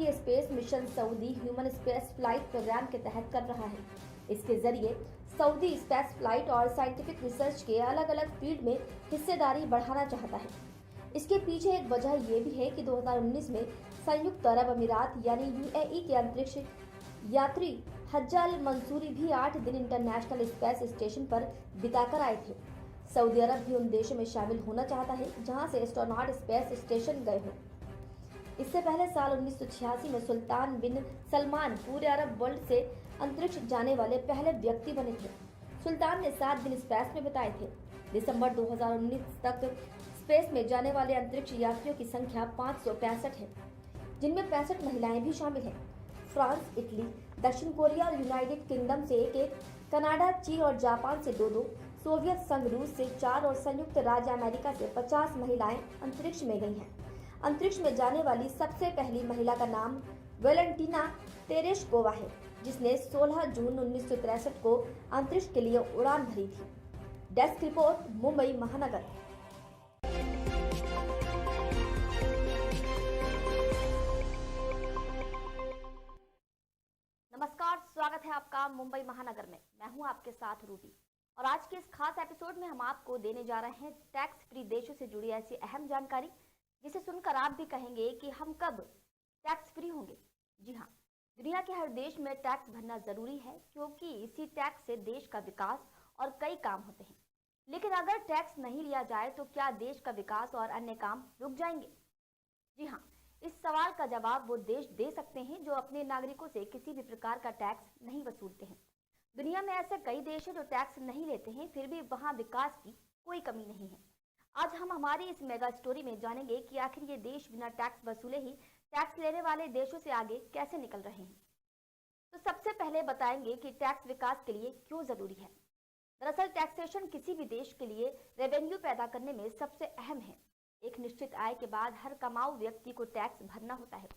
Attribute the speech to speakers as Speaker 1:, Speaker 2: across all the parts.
Speaker 1: अंतर्राष्ट्रीय space mission Saudi human space flight programme के तहत कर रहा है। इसके जरिए सऊदी स्पेस फ्लाइट और साइंटिफिक रिसर्च के अलग अलग फील्ड में हिस्सेदारी बढ़ाना चाहता है। इसके पीछे एक वजह यह भी है कि 2019 में संयुक्त अरब अमीरात यानी यूएई के अंतरिक्ष यात्री हज्जाल मंसूरी भी 8 दिन इंटरनेशनल स्पेस स्टेशन पर बिताकर आए थे। सऊदी अरब भी उन देशों में शामिल होना चाहता है जहां से एस्ट्रोनॉट स्पेस स्टेशन गए हों। इससे पहले साल 1986 में सुल्तान बिन सलमान पूरे अरब वर्ल्ड से अंतरिक्ष जाने वाले पहले व्यक्ति बने थे। सुल्तान ने 7 दिन स्पेस में बिताए थे। दिसंबर 2019 तक स्पेस में जाने वाले अंतरिक्ष यात्रियों की संख्या 565 है, जिनमें 65 महिलाएं भी शामिल हैं। फ्रांस, इटली, दक्षिण कोरिया और यूनाइटेड किंगडम से 1-1, कनाडा, चीन और जापान से 2-2, सोवियत संघ रूस से 4 और संयुक्त राज्य अमेरिका से 50 महिलाएं अंतरिक्ष में गई हैं। अंतरिक्ष में जाने वाली सबसे पहली महिला का नाम वेलेंटिना तेरेशकोवा है, जिसने 16 जून 1963 को अंतरिक्ष के लिए उड़ान भरी थी। डेस्क रिपोर्ट, मुंबई महानगर। नमस्कार, स्वागत है आपका मुंबई महानगर में। मैं हूं आपके साथ रूबी और आज के इस खास एपिसोड में हम आपको देने जा रहे हैं टैक्स फ्री देशों से जुड़ी ऐसी अहम जानकारी जिसे सुनकर आप भी कहेंगे कि हम कब टैक्स फ्री होंगे। जी हाँ, दुनिया के हर देश में टैक्स भरना जरूरी है क्योंकि इसी टैक्स से देश का विकास और कई काम होते हैं। लेकिन अगर टैक्स नहीं लिया जाए तो क्या देश का विकास और अन्य काम रुक जाएंगे? जी हाँ, इस सवाल का जवाब वो देश दे सकते हैं जो अपने नागरिकों से किसी भी प्रकार का टैक्स नहीं वसूलते हैं। दुनिया में ऐसे कई देश हैं जो टैक्स नहीं लेते हैं, फिर भी वहाँ विकास की कोई कमी नहीं है। आज हम हमारी इस मेगा स्टोरी में जानेंगे कि आखिर ये देश बिना टैक्स वसूले ही टैक्स लेने वाले देशों से आगे कैसे निकल रहे हैं। तो सबसे पहले बताएंगे कि टैक्स विकास के लिए क्यों जरूरी है। दरअसल टैक्सेशन किसी भी देश के लिए रेवेन्यू पैदा करने में सबसे अहम है। एक निश्चित आय के बाद हर कमाऊ व्यक्ति को टैक्स भरना होता है।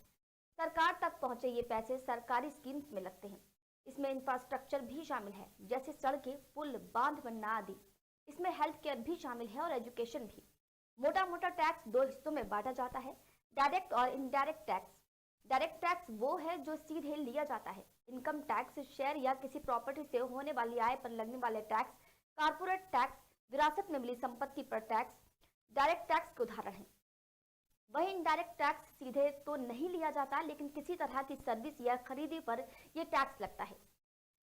Speaker 1: सरकार तक पहुंचे ये पैसे सरकारी स्कीम्स में लगते हैं। इसमें इंफ्रास्ट्रक्चर भी शामिल है, जैसे सड़कें, पुल, बांध बनना आदि। इसमें हेल्थ केयर भी शामिल है और एजुकेशन भी। मोटा मोटा टैक्स 2 हिस्सों में बांटा जाता है, डायरेक्ट और इनडायरेक्ट टैक्स। डायरेक्ट टैक्स वो है जो सीधे लिया जाता है। इनकम टैक्स, शेयर या किसी प्रॉपर्टी से होने वाली आय पर लगने वाले टैक्स, कारपोरेट टैक्स, विरासत में मिली संपत्ति पर टैक्स डायरेक्ट टैक्स के उदाहरण हैं। वही इनडायरेक्ट टैक्स सीधे तो नहीं लिया जाता, लेकिन किसी तरह की सर्विस या खरीदी पर यह टैक्स लगता है।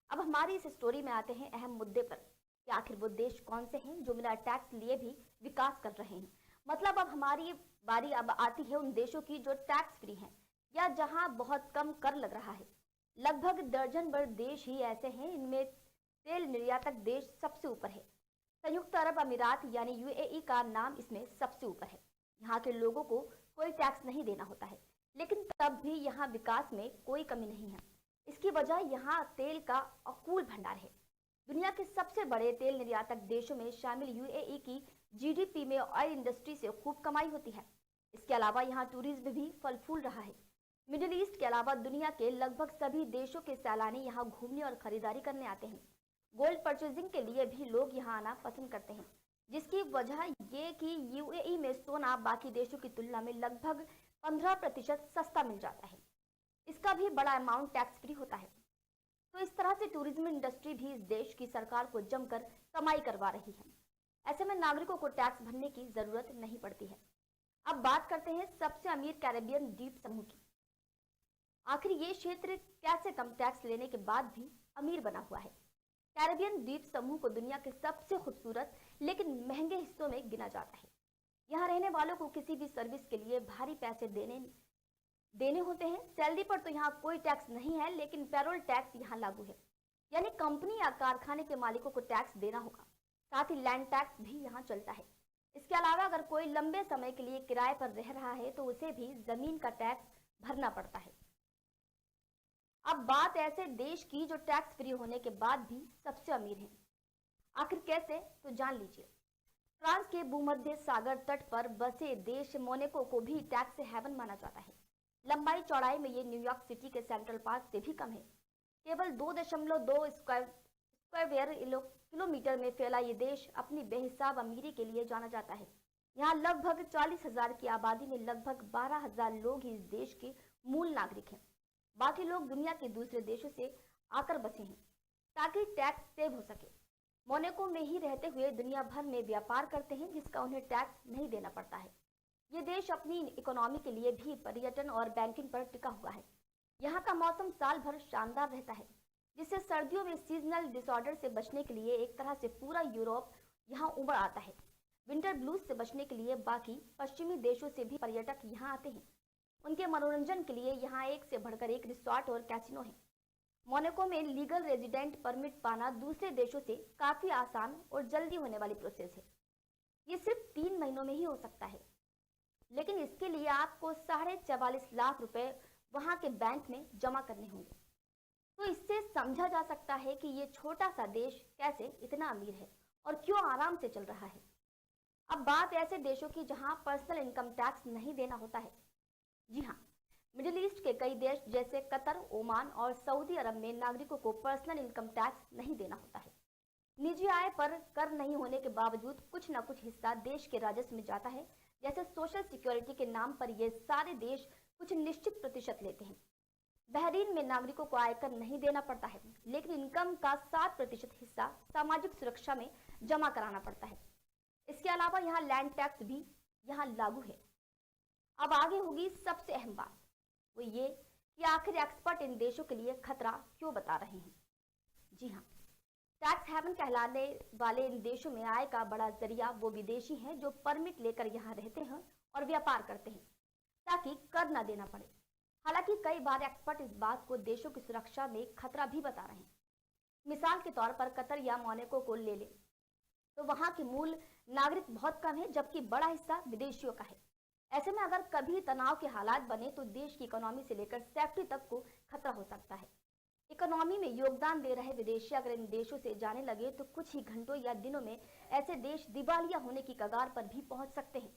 Speaker 1: अब हमारी इस स्टोरी में आते हैं अहम मुद्दे पर कि आखिर वो देश कौन से हैं जो बिना टैक्स लिए भी विकास कर रहे हैं। मतलब अब हमारी बारी अब आती है उन देशों की जो टैक्स फ्री हैं या जहां बहुत कम कर लग रहा है। लगभग दर्जन भर देश ही ऐसे हैं। इनमें तेल निर्यातक देश सबसे ऊपर है। संयुक्त अरब अमीरात यानी यूएई का नाम इसमें सबसे ऊपर है। यहाँ के लोगों को कोई टैक्स नहीं देना होता है, लेकिन तब भी यहाँ विकास में कोई कमी नहीं है। इसकी वजह यहाँ तेल का अकूल भंडार है। दुनिया के सबसे बड़े तेल निर्यातक देशों में शामिल यूएई की जीडीपी में ऑयल इंडस्ट्री से खूब कमाई होती है। इसके अलावा यहाँ टूरिज्म भी फल फूल रहा है। मिडिल ईस्ट के अलावा दुनिया के लगभग सभी देशों के सैलानी यहाँ घूमने और खरीदारी करने आते हैं। गोल्ड परचेजिंग के लिए भी लोग यहाँ आना पसंद करते हैं, जिसकी वजह ये कि यूएई में सोना बाकी देशों की तुलना में लगभग 15% सस्ता मिल जाता है। इसका भी बड़ा अमाउंट टैक्स फ्री होता है। तो इस तरह से टूरिज्म इंडस्ट्री भी इस देश की सरकार को जमकर कमाई करवा रही है। ऐसे में नागरिकों को टैक्स भरने की जरूरत नहीं पड़ती है। अब बात करते हैं सबसे अमीर कैरेबियन द्वीप समूह की। आखिर ये क्षेत्र कैसे कम टैक्स लेने के बाद भी अमीर बना हुआ है। कैरेबियन द्वीप समूह को दुनिया के सबसे खूबसूरत लेकिन महंगे हिस्सों में गिना जाता है। यहाँ रहने वालों को किसी भी सर्विस के लिए भारी पैसे देने होते हैं। सैलरी पर तो यहाँ कोई टैक्स नहीं है, लेकिन पेरोल टैक्स यहाँ लागू है, यानी कंपनी या कारखाने के मालिकों को टैक्स देना होगा। साथ ही लैंड टैक्स भी यहाँ चलता है। इसके अलावा अगर कोई लंबे समय के लिए किराए पर रह रहा है तो उसे भी जमीन का टैक्स भरना पड़ता है। अब बात ऐसे देश की जो टैक्स फ्री होने के बाद भी सबसे अमीर है। आखिर कैसे, तो जान लीजिए। फ्रांस के भूमध्य सागर तट पर बसे देश मोनाको को भी टैक्स हेवन माना जाता है। लंबाई चौड़ाई में ये न्यूयॉर्क सिटी के सेंट्रल पार्क से भी कम है। केवल 2.2 स्क्वायर किलोमीटर में फैला ये देश अपनी बेहिसाब अमीरी के लिए जाना जाता है। यहाँ लगभग 40,000 की आबादी में लगभग 12,000 लोग ही इस देश के मूल नागरिक हैं। बाकी लोग दुनिया के दूसरे देशों से आकर बसे हैं ताकि टैक्स सेव हो सके। मोनाको में ही रहते हुए दुनिया भर में व्यापार करते हैं जिसका उन्हें टैक्स नहीं देना पड़ता है। ये देश अपनी इकोनॉमी के लिए भी पर्यटन और बैंकिंग पर टिका हुआ है। यहाँ का मौसम साल भर शानदार रहता है, जिससे सर्दियों में सीजनल डिसऑर्डर से बचने के लिए एक तरह से पूरा यूरोप यहाँ उमड़ आता है। विंटर ब्लूज से बचने के लिए बाकी पश्चिमी देशों से भी पर्यटक यहाँ आते हैं। उनके मनोरंजन के लिए यहाँ एक से बढ़कर एक रिसोर्ट और कैसीनो है। मोनाको में लीगल रेजिडेंट परमिट पाना दूसरे देशों से काफी आसान और जल्दी होने वाली प्रोसेस है। ये सिर्फ 3 महीनों में ही हो सकता है, लेकिन इसके लिए आपको 44.5 लाख रुपए वहां के बैंक में जमा करने होंगे। तो इससे समझा जा सकता है कि ये छोटा सा देश कैसे इतना अमीर है और क्यों आराम से चल रहा है। अब बात ऐसे देशों की जहां पर्सनल इनकम टैक्स नहीं देना होता है। जी हाँ, मिडिल ईस्ट के कई देश जैसे कतर, ओमान और सऊदी अरब में नागरिकों को पर्सनल इनकम टैक्स नहीं देना होता है। निजी आय पर कर नहीं होने के बावजूद कुछ न कुछ हिस्सा देश के राजस्व में जाता है। जैसे सोशल सिक्योरिटी के नाम पर ये सारे देश कुछ निश्चित प्रतिशत लेते हैं। बहरीन में नागरिकों को आयकर नहीं देना पड़ता है, लेकिन इनकम का 7% हिस्सा सामाजिक सुरक्षा में जमा कराना पड़ता है। इसके अलावा यहाँ लैंड टैक्स भी यहाँ लागू है। अब आगे होगी सबसे अहम बात, वो ये कि आखिर एक्सपर्ट इन देशों के लिए खतरा क्यों बता रहे हैं। जी हाँ, टैक्स हेवन कहलाने वाले इन देशों में आय का बड़ा जरिया वो विदेशी हैं जो परमिट लेकर यहाँ रहते हैं और व्यापार करते हैं ताकि कर न देना पड़े। हालांकि कई बार एक्सपर्ट इस बात को देशों की सुरक्षा में खतरा भी बता रहे हैं। मिसाल के तौर पर कतर या मोनाको को ले लें तो वहां के मूल नागरिक बहुत कम है, जबकि बड़ा हिस्सा विदेशियों का है। ऐसे में अगर कभी तनाव के हालात बने तो देश की इकोनॉमी से लेकर सेफ्टी तक को खतरा हो सकता है। इकोनॉमी में योगदान दे रहे विदेशी अगर इन देशों से जाने लगे तो कुछ ही घंटों या दिनों में ऐसे देश दिवालिया होने की कगार पर भी पहुंच सकते हैं।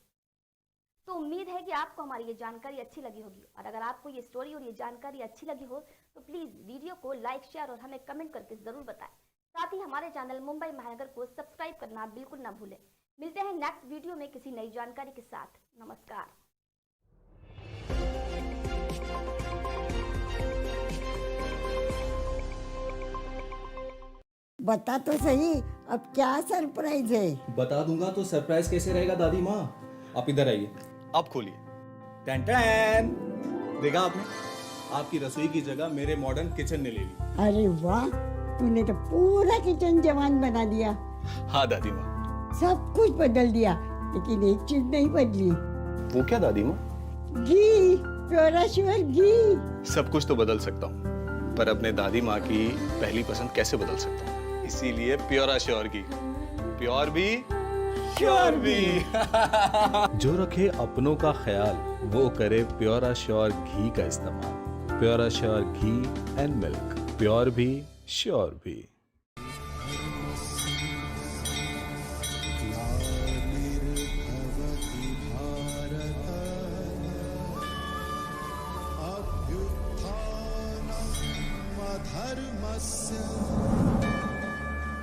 Speaker 1: तो उम्मीद है कि आपको हमारी ये जानकारी अच्छी लगी होगी, और अगर आपको ये स्टोरी और ये जानकारी अच्छी लगी हो तो प्लीज वीडियो को लाइक, शेयर और हमें कमेंट करके जरूर बताएं। साथ ही हमारे चैनल मुंबई महानगर को सब्सक्राइब करना बिल्कुल ना भूलें। मिलते हैं नेक्स्ट वीडियो में किसी नई जानकारी के साथ। नमस्कार।
Speaker 2: बता तो सही, अब क्या सरप्राइज है?
Speaker 3: बता दूंगा तो सरप्राइज कैसे रहेगा दादी माँ। आप इधर आइए, आप खोलिए। टैन टैन, देखा आपने? आपकी रसोई की जगह मेरे मॉडर्न किचन ने ले ली।
Speaker 2: अरे वाह, तूने तो पूरा किचन जवान बना दिया।
Speaker 3: हाँ दादी माँ।
Speaker 2: सब कुछ बदल दिया, लेकिन एक चीज नहीं बदली।
Speaker 3: वो क्या दादी माँ?
Speaker 2: घी, प्योर श्योर घी।
Speaker 3: सब कुछ तो बदल सकता हूँ, पर अपने दादी माँ की पहली पसंद कैसे बदल सकता हूँ? इसीलिए प्योर श्योर घी। प्योर भी, श्योर भी। जो रखे अपनों का ख्याल, वो करे प्योर श्योर घी का इस्तेमाल। Pure sure ghee and milk, pure भी, श्योर भी।
Speaker 4: धर्मस्य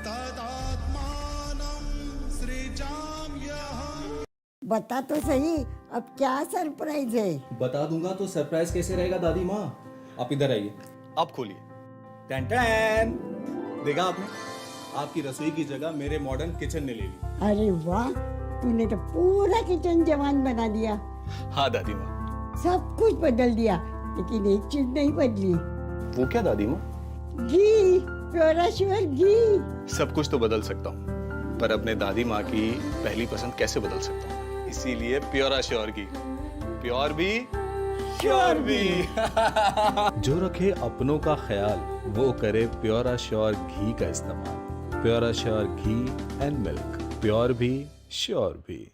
Speaker 4: तदात्मानं सृजाम्यहम्।
Speaker 2: बता तो सही, अब क्या सरप्राइज है?
Speaker 3: बता दूंगा तो सरप्राइज कैसे रहेगा दादी माँ। आप इधर आइए, आप खोलिए। टैन टैन, देखा आपने? आपकी रसोई की जगह मेरे मॉडर्न किचन ने ले ली।
Speaker 2: अरे वाह, तूने तो पूरा किचन जवान बना दिया।
Speaker 3: हाँ दादी माँ।
Speaker 2: सब कुछ बदल दिया, लेकिन एक चीज नहीं बदली।
Speaker 3: वो क्या दादी माँ?
Speaker 2: घी, प्योर श्योर घी।
Speaker 3: सब कुछ तो बदल सकता हूँ, पर अपने दादी माँ की पहली पसंद कैसे बदल सकता हूँ? इसीलिए प्योर श्योर घी। प्योर भी, श्योर भी। जो रखे अपनों का ख्याल, वो करे प्योर श्योर घी का इस्तेमाल। Pure sure ghee and milk, pure भी, श्योर भी।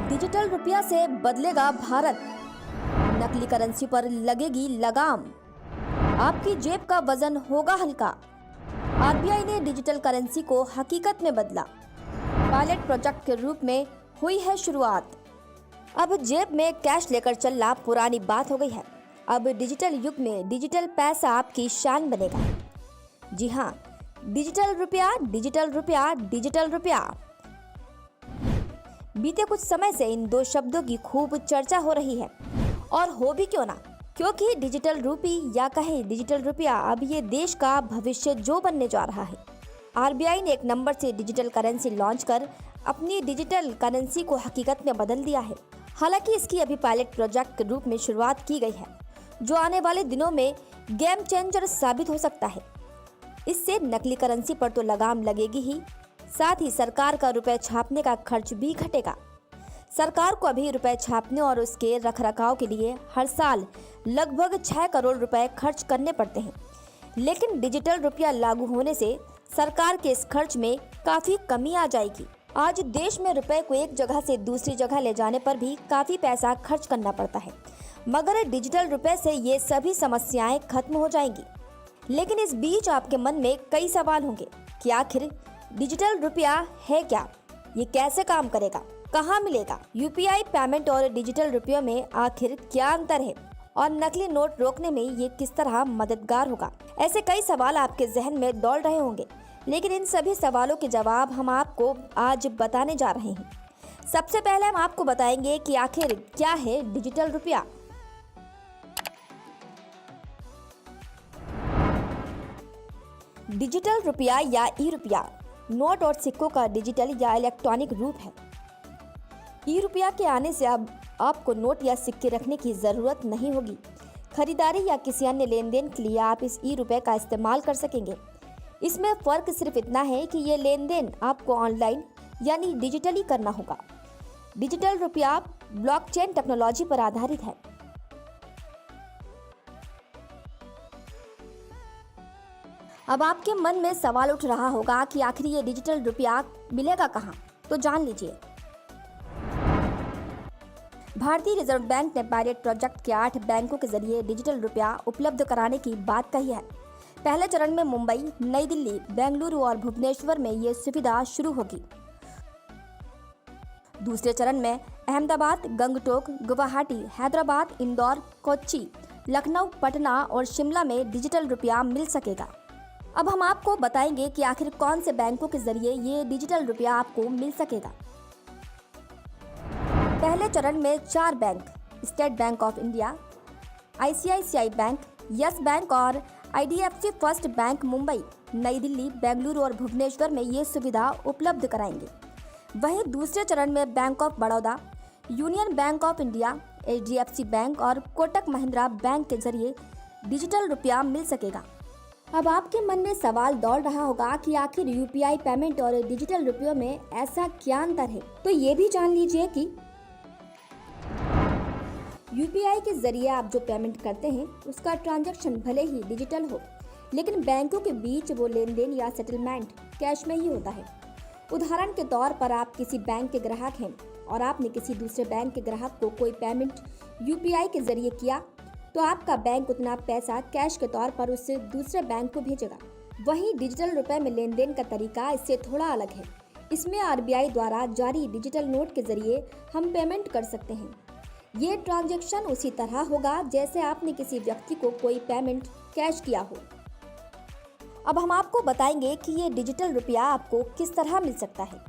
Speaker 5: डिजिटल रुपया से बदलेगा भारत, नकली करेंसी पर लगेगी लगाम, आपकी जेब का वजन होगा हल्का। आरबीआई ने डिजिटल करेंसी को हकीकत में बदला। पायलट प्रोजेक्ट के रूप में हुई है शुरुआत। अब जेब में कैश लेकर चलना पुरानी बात हो गई है। अब डिजिटल युग में डिजिटल पैसा आपकी शान बनेगा। जी हाँ, डिजिटल रुपया, डिजिटल रुपया, डिजिटल रुपया। बीते कुछ समय से इन दो शब्दों की खूब चर्चा हो रही है, और हो भी क्यों ना, क्योंकि डिजिटल रूपी या कहें डिजिटल रुपया अब ये देश का भविष्य जो बनने जा रहा है। आरबीआई ने एक नंबर से डिजिटल करेंसी लॉन्च कर अपनी डिजिटल करेंसी को हकीकत में बदल दिया है। हालांकि इसकी अभी पायलट प्रोजेक्ट के रूप में शुरुआत की गई है, जो आने वाले दिनों में गेम चेंजर साबित हो सकता है। इससे नकली करेंसी पर तो लगाम लगेगी ही, साथ ही सरकार का रुपए छापने का खर्च भी घटेगा। सरकार को अभी रुपए छापने और उसके रखरखाव के लिए हर साल लगभग 6 करोड़ रुपए खर्च करने पड़ते हैं, लेकिन डिजिटल रुपया लागू होने से सरकार के इस खर्च में काफी कमी आ जाएगी। आज देश में रुपए को एक जगह से दूसरी जगह ले जाने पर भी काफी पैसा खर्च करना पड़ता है, मगर डिजिटल रुपए से ये सभी समस्याएं खत्म हो जाएंगी। लेकिन इस बीच आपके मन में कई सवाल होंगे कि आखिर डिजिटल रुपया है क्या, ये कैसे काम करेगा, कहाँ मिलेगा, यूपीआई पेमेंट और डिजिटल रुपयों में आखिर क्या अंतर है, और नकली नोट रोकने में ये किस तरह मददगार होगा। ऐसे कई सवाल आपके जहन में दौड़ रहे होंगे, लेकिन इन सभी सवालों के जवाब हम आपको आज बताने जा रहे हैं। सबसे पहले हम आपको बताएंगे कि आखिर क्या है डिजिटल रुपया। डिजिटल रुपया या ई रुपया नोट और सिक्कों का डिजिटल या इलेक्ट्रॉनिक रूप है। ई रुपया के आने से अब आपको नोट या सिक्के रखने की जरूरत नहीं होगी। खरीदारी या किसी अन्य लेन देन के लिए आप इस ई रुपये का इस्तेमाल कर सकेंगे। इसमें फर्क सिर्फ इतना है कि ये लेन देन आपको ऑनलाइन यानी डिजिटली करना होगा। डिजिटल रुपया ब्लॉकचेन टेक्नोलॉजी पर आधारित है। अब आपके मन में सवाल उठ रहा होगा कि आखिर ये डिजिटल रुपया मिलेगा कहाँ, तो जान लीजिए। भारतीय रिजर्व बैंक ने पायलट प्रोजेक्ट के 8 बैंकों के जरिए डिजिटल रुपया उपलब्ध कराने की बात कही है। पहले चरण में मुंबई, नई दिल्ली, बेंगलुरु और भुवनेश्वर में ये सुविधा शुरू होगी। दूसरे चरण में अहमदाबाद, गंगटोक, गुवाहाटी, हैदराबाद, इंदौर, कोच्चि, लखनऊ, पटना और शिमला में डिजिटल रुपया मिल सकेगा। अब हम आपको बताएंगे कि आखिर कौन से बैंकों के जरिए ये डिजिटल रुपया आपको मिल सकेगा। पहले चरण में 4 bank, state bank of India, ICICI bank, yes bank और आईडीएफसी फर्स्ट बैंक मुंबई, नई दिल्ली, बेंगलुरु और भुवनेश्वर में ये सुविधा उपलब्ध कराएंगे। वहीं दूसरे चरण में bank of Baroda, union bank of India, HDFC bank और कोटक महिंद्रा बैंक के जरिए डिजिटल रुपया मिल सकेगा। अब आपके मन में सवाल दौड़ रहा होगा कि आखिर यूपीआई पेमेंट और डिजिटल रुपयों में ऐसा क्या अंतर है, तो ये भी जान लीजिए कि यूपीआई के जरिए आप जो पेमेंट करते हैं उसका ट्रांजैक्शन भले ही डिजिटल हो, लेकिन बैंकों के बीच वो लेन देन या सेटलमेंट कैश में ही होता है। उदाहरण के तौर पर आप किसी बैंक के ग्राहक हैं और आपने किसी दूसरे बैंक के ग्राहक को कोई पेमेंट यूपीआई के जरिए किया, तो आपका बैंक उतना पैसा कैश के तौर पर उससे दूसरे बैंक को भेजेगा। वहीं डिजिटल रुपए में लेन देन का तरीका इससे थोड़ा अलग है। इसमें आरबीआई द्वारा जारी डिजिटल नोट के जरिए हम पेमेंट कर सकते हैं। ये ट्रांजैक्शन उसी तरह होगा जैसे आपने किसी व्यक्ति को कोई पेमेंट कैश किया हो। अब हम आपको बताएंगे कि ये डिजिटल रुपया आपको किस तरह मिल सकता है।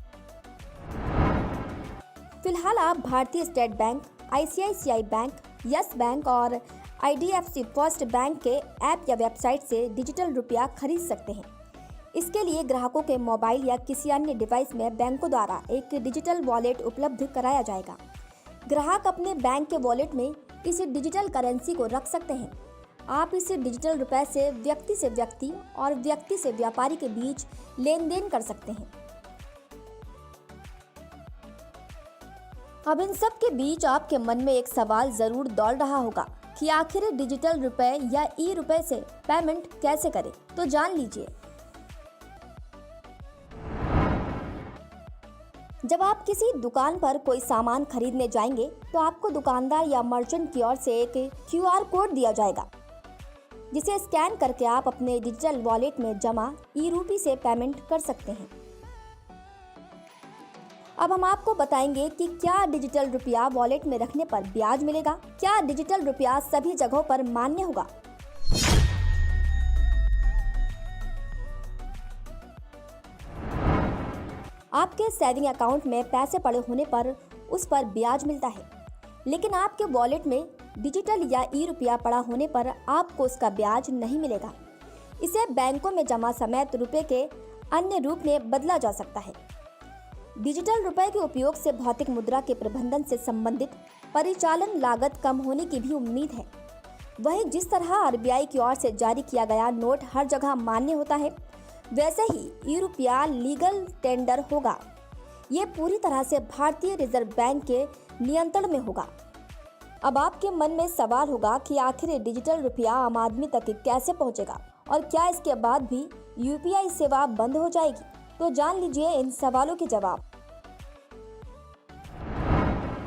Speaker 5: फिलहाल आप भारतीय state bank, ICICI bank, yes bank और आईडीएफसी फर्स्ट बैंक के ऐप या वेबसाइट से डिजिटल रुपया खरीद सकते हैं। इसके लिए ग्राहकों के मोबाइल या किसी अन्य डिवाइस में बैंकों द्वारा एक डिजिटल वॉलेट उपलब्ध कराया जाएगा। ग्राहक अपने बैंक के वॉलेट में इस डिजिटल करेंसी को रख सकते हैं। आप इस डिजिटल रुपए से व्यक्ति और व्यक्ति से व्यापारी के बीच लेन देन कर सकते हैं। अब इन सब के बीच आपके मन में एक सवाल जरूर दौड़ रहा होगा कि आखिर डिजिटल रुपए या ई रुपए से पेमेंट कैसे करें, तो जान लीजिए। जब आप किसी दुकान पर कोई सामान खरीदने जाएंगे तो आपको दुकानदार या मर्चेंट की ओर से एक क्यूआर कोड दिया जाएगा, जिसे स्कैन करके आप अपने डिजिटल वॉलेट में जमा ई रूपी से पेमेंट कर सकते हैं। अब हम आपको बताएंगे कि क्या डिजिटल रुपया वॉलेट में रखने पर ब्याज मिलेगा, क्या डिजिटल रुपया सभी जगहों पर मान्य होगा। आपके सेविंग अकाउंट में पैसे पड़े होने पर उस पर ब्याज मिलता है, लेकिन आपके वॉलेट में डिजिटल या ई रुपया पड़ा होने पर आपको उसका ब्याज नहीं मिलेगा। इसे बैंकों में जमा समेत रुपए के अन्य रूप में बदला जा सकता है। डिजिटल रुपए के उपयोग से भौतिक मुद्रा के प्रबंधन से संबंधित परिचालन लागत कम होने की भी उम्मीद है। वहीं जिस तरह आरबीआई की ओर से जारी किया गया नोट हर जगह मान्य होता है, वैसे ही ई रुपया लीगल टेंडर होगा। ये पूरी तरह से भारतीय रिजर्व बैंक के नियंत्रण में होगा। अब आपके मन में सवाल होगा कि आखिर ये डिजिटल रुपया आम आदमी तक कैसे पहुंचेगा और क्या इसके बाद भी यूपीआई सेवा बंद हो जाएगी? तो जान लीजिए इन सवालों के जवाब।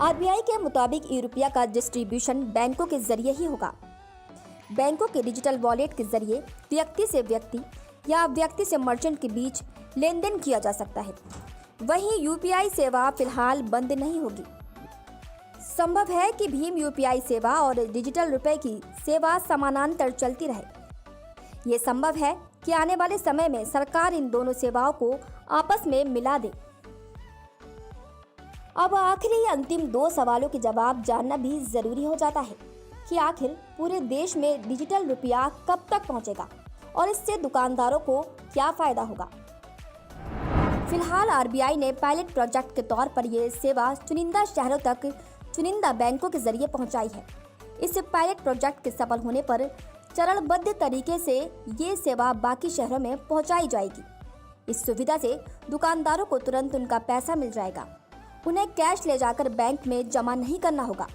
Speaker 5: आरबीआई के मुताबिक ई रुपया का डिस्ट्रीब्यूशन बैंकों के जरिए ही होगा। बैंकों के डिजिटल वॉलेट के जरिए व्यक्ति से व्यक्ति या व्यक्ति से मर्चेंट के बीच लेन देन किया जा सकता है। वहीं यूपीआई सेवा फिलहाल बंद नहीं होगी। संभव है कि भीम यूपीआई सेवा और डिजिटल रुपए की सेवा समानांतर चलती रहे। ये संभव है कि आने वाले समय में सरकार इन दोनों सेवाओं को आपस में मिला दे। अब आखिरी अंतिम दो सवालों के जवाब जानना भी जरूरी हो जाता है कि आखिर पूरे देश में डिजिटल रुपया कब तक पहुंचेगा और इससे दुकानदारों को क्या फायदा होगा। फिलहाल आरबीआई ने पायलट प्रोजेक्ट के तौर पर यह सेवा चुनिंदा शहरों तक चुनिंदा बैंकों के जरिए पहुंचाई है। इस पायलट प्रोजेक्ट के सफल होने पर चरणबद्ध तरीके से ये सेवा बाकी शहरों में पहुंचाई जाएगी। इस सुविधा से दुकानदारों को तुरंत उनका पैसा मिल जाएगा। उन्हें कैश ले जाकर बैंक में जमा नहीं करना होगा।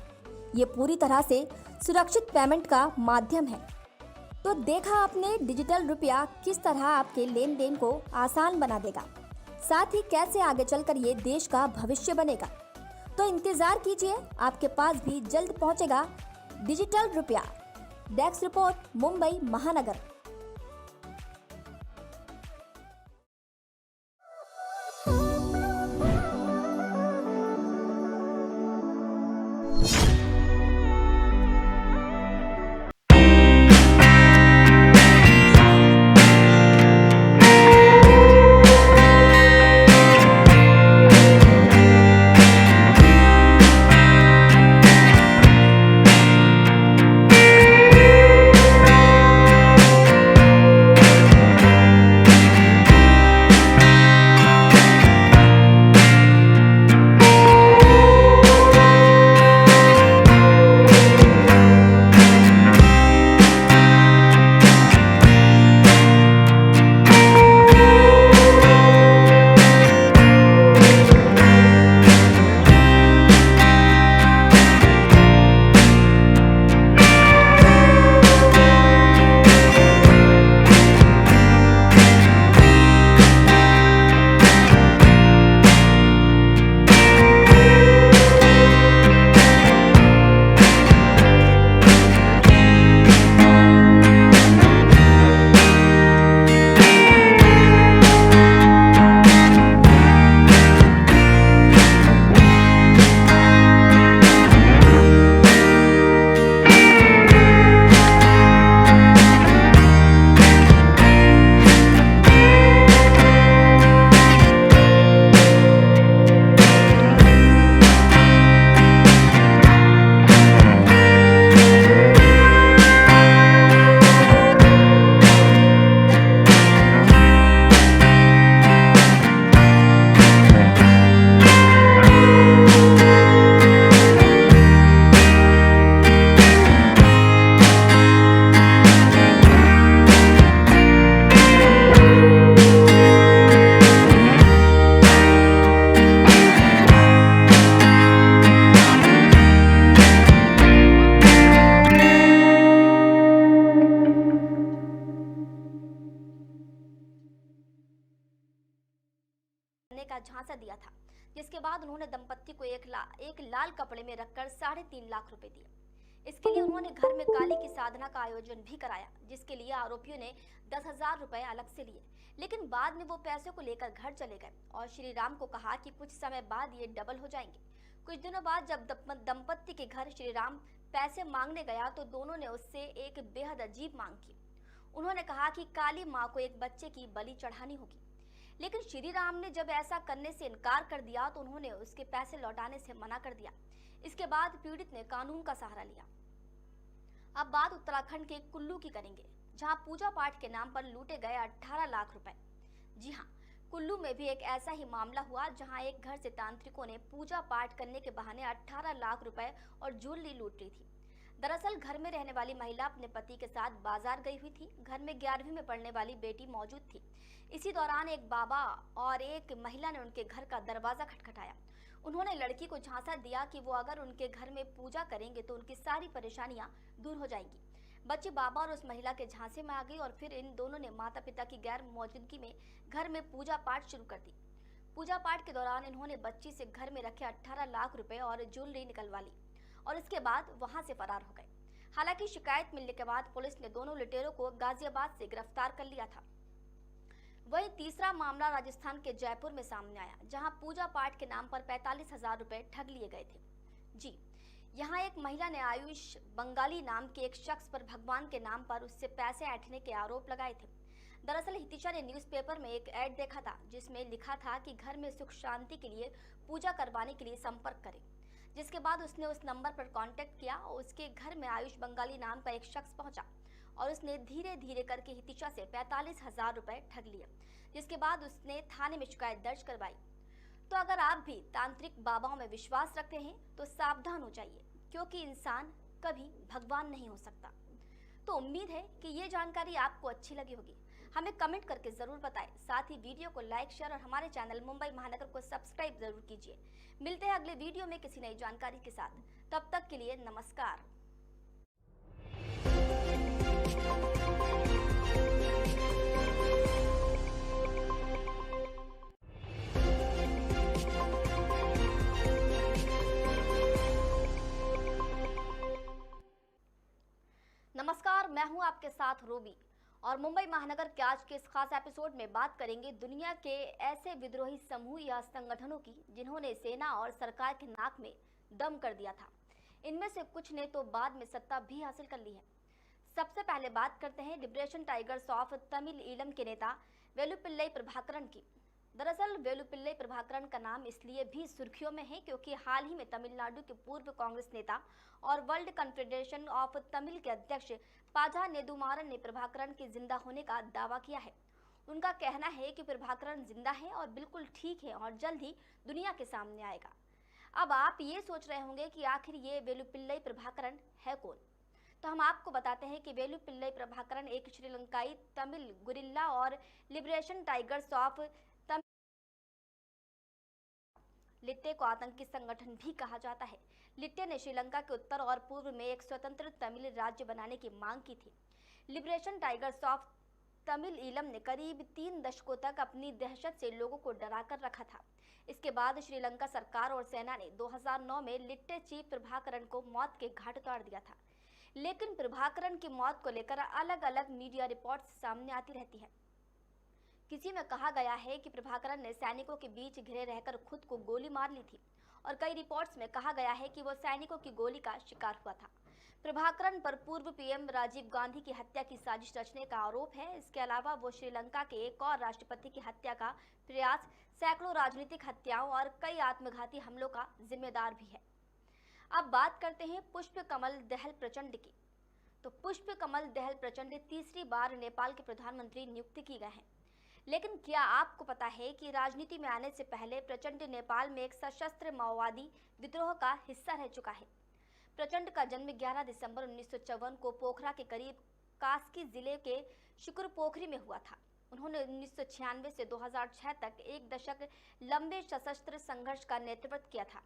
Speaker 5: ये पूरी तरह से सुरक्षित पेमेंट का माध्यम है। तो देखा आपने डिजिटल रुपया किस तरह आपके लेन देन को आसान बना देगा, साथ ही कैसे आगे चलकर ये देश का भविष्य बनेगा। तो इंतजार कीजिए, आपके पास भी जल्द पहुंचेगा डिजिटल रुपया। डेस्क रिपोर्ट, मुंबई महानगर।
Speaker 1: का झांसा दिया था, जिसके बाद उन्होंने दंपत्ति को एक लाल कपड़े में रखकर 3.5 लाख रुपए दिए। इसके लिए उन्होंने घर में काली की साधना का आयोजन भी कराया, जिसके लिए आरोपियों ने 10,000 रुपए अलग से लिए, लेकिन बाद में वो पैसे को लेकर घर चले गए और श्री राम को कहा कि कुछ समय बाद ये डबल हो जाएंगे। कुछ दिनों बाद जब दंपत्ति के घर श्री राम पैसे मांगने गया तो दोनों ने उससे एक बेहद अजीब मांग की। उन्होंने कहा कि काली माँ को एक बच्चे की बलि चढ़ानी होगी, लेकिन श्री राम ने जब ऐसा करने से इनकार कर दिया तो उन्होंने उसके पैसे लौटाने से मना कर दिया। इसके बाद पीड़ित ने कानून का सहारा लिया। अब बात उत्तराखंड के कुल्लू की करेंगे, जहां पूजा पाठ के नाम पर लूटे गए 18 लाख रुपए। जी हाँ, कुल्लू में भी एक ऐसा ही मामला हुआ, जहां एक घर से तांत्रिकों ने पूजा पाठ करने के बहाने 18 लाख रुपए और ज्वेलरी लूट ली थी। दरअसल घर में रहने वाली महिला अपने पति के साथ बाजार गई हुई थी। घर में 11वीं में पढ़ने वाली बेटी मौजूद थी। इसी दौरान एक बाबा और एक महिला ने उनके घर का दरवाजा खटखटाया। उन्होंने लड़की को झांसा दिया कि वो अगर उनके घर में पूजा करेंगे तो उनकी सारी परेशानियां दूर हो जाएंगी। बच्ची बाबा और उस महिला के झांसे में आ गई और फिर इन दोनों ने माता पिता की गैर मौजूदगी में घर में पूजा पाठ शुरू कर दी। पूजा पाठ के दौरान इन्होंने बच्ची से घर में रखे 18 लाख रुपए और ज्वेलरी निकलवा ली और इसके बाद वहां से फरार हो गए। हालांकि शिकायत मिलने के बाद पुलिस ने दोनों लुटेरों को गाजियाबाद से गिरफ्तार कर लिया था। वहीं तीसरा मामला राजस्थान के जयपुर में सामने आया, जहां पूजा पाठ के नाम पर 45,000 रुपए ठग लिए गए थे। जी, यहाँ एक महिला ने आयुष बंगाली नाम के एक शख्स पर भगवान के नाम पर उससे पैसे ऐंठने के आरोप लगाए थे। दरअसल हितिशा ने न्यूज़पेपर में एक ऐड देखा था, जिसमें लिखा था कि घर में सुख शांति के लिए पूजा करवाने के लिए संपर्क करें। जिसके बाद उसने उस नंबर पर कांटेक्ट किया और उसके घर में आयुष बंगाली नाम का एक शख्स पहुंचा और उसने धीरे धीरे करके हितिशा से 45,000 रुपए ठग लिए। जिसके बाद उसने थाने में शिकायत दर्ज करवाई। तो अगर आप भी तांत्रिक बाबाओं में विश्वास रखते हैं तो सावधान हो जाइए, क्योंकि इंसान कभी भगवान नहीं हो सकता। तो उम्मीद है कि ये जानकारी आपको अच्छी लगी होगी। हमें कमेंट करके जरूर बताएं। साथ ही वीडियो को लाइक, शेयर और हमारे चैनल मुंबई महानगर को सब्सक्राइब जरूर कीजिए। मिलते हैं अगले वीडियो में किसी नई जानकारी के साथ। तब तक के लिए नमस्कार। नमस्कार, मैं हूं आपके साथ रूबी और मुंबई महानगर के आज के इस खास एपिसोड में बात करेंगे दुनिया के ऐसे विद्रोही समूह या संगठनों की जिन्होंने सेना और सरकार के नाक में दम कर दिया था। इनमें से कुछ ने तो बाद में सत्ता भी हासिल कर ली है। सबसे पहले बात करते हैं liberation tigers of Tamil Eelam के नेता वेलुपिल्लई प्रभाकरन की। दरअसल वेलुपिल्लई प्रभाकरन का नाम इसलिए भी सुर्खियों में है क्योंकि हाल ही में तमिलनाडु के पूर्व कांग्रेस नेता और वर्ल्ड कन्फेडरेशन ऑफ तमिल के अध्यक्ष पाजा नेदुमारन ने प्रभाकरन के जिंदा होने का दावा किया है। उनका कहना है कि प्रभाकरन जिंदा है और बिल्कुल ठीक है और जल्द ही दुनिया के सामने आएगा। अब आप ये सोच रहे होंगे कि आखिर ये वेलुपिल्लई प्रभाकरन है कौन, तो हम आपको बताते हैं कि वेलुपिल्लई प्रभाकरन एक श्रीलंकाई तमिल गुरिल्ला और लिबरेशन टाइगर्स ऑफ लिट्टे को आतंकी संगठन भी कहा जाता है। लिट्टे ने श्रीलंका के उत्तर और पूर्व में एक स्वतंत्र तमिल राज्य बनाने की मांग की थी। Liberation tigers of Tamil Eelam ने करीब 3 दशकों तक अपनी दहशत से लोगों को डराकर रखा था। इसके बाद श्रीलंका सरकार और सेना ने 2009 में लिट्टे चीफ प्रभाकरन को मौत के घाट उतार दिया था। लेकिन प्रभाकरन की मौत को लेकर अलग अलग मीडिया रिपोर्ट्स सामने आती रहती है। किसी में कहा गया है कि प्रभाकरन ने सैनिकों के बीच घिरे रहकर खुद को गोली मार ली थी और कई रिपोर्ट्स में कहा गया है कि वो सैनिकों की गोली का शिकार हुआ था। प्रभाकरन पर पूर्व पीएम राजीव गांधी की हत्या की साजिश रचने का आरोप है। इसके अलावा वो श्रीलंका के एक और राष्ट्रपति की हत्या का प्रयास, सैकड़ों राजनीतिक हत्याओं और कई आत्मघाती हमलों का जिम्मेदार भी है। अब बात करते हैं पुष्प कमल दहल प्रचंड की। तो पुष्प कमल दहल प्रचंड तीसरी बार नेपाल के प्रधानमंत्री नियुक्त किए गए हैं। लेकिन क्या आपको पता है कि राजनीति में आने से पहले प्रचंड नेपाल में एक सशस्त्र माओवादी विद्रोह का हिस्सा रह चुका है। प्रचंड का जन्म 11 दिसंबर 1954 को पोखरा के करीब कास्की जिले के शुक्रपोखरी में हुआ था। उन्होंने 1996 से 2006 तक एक दशक लंबे सशस्त्र संघर्ष का नेतृत्व किया था।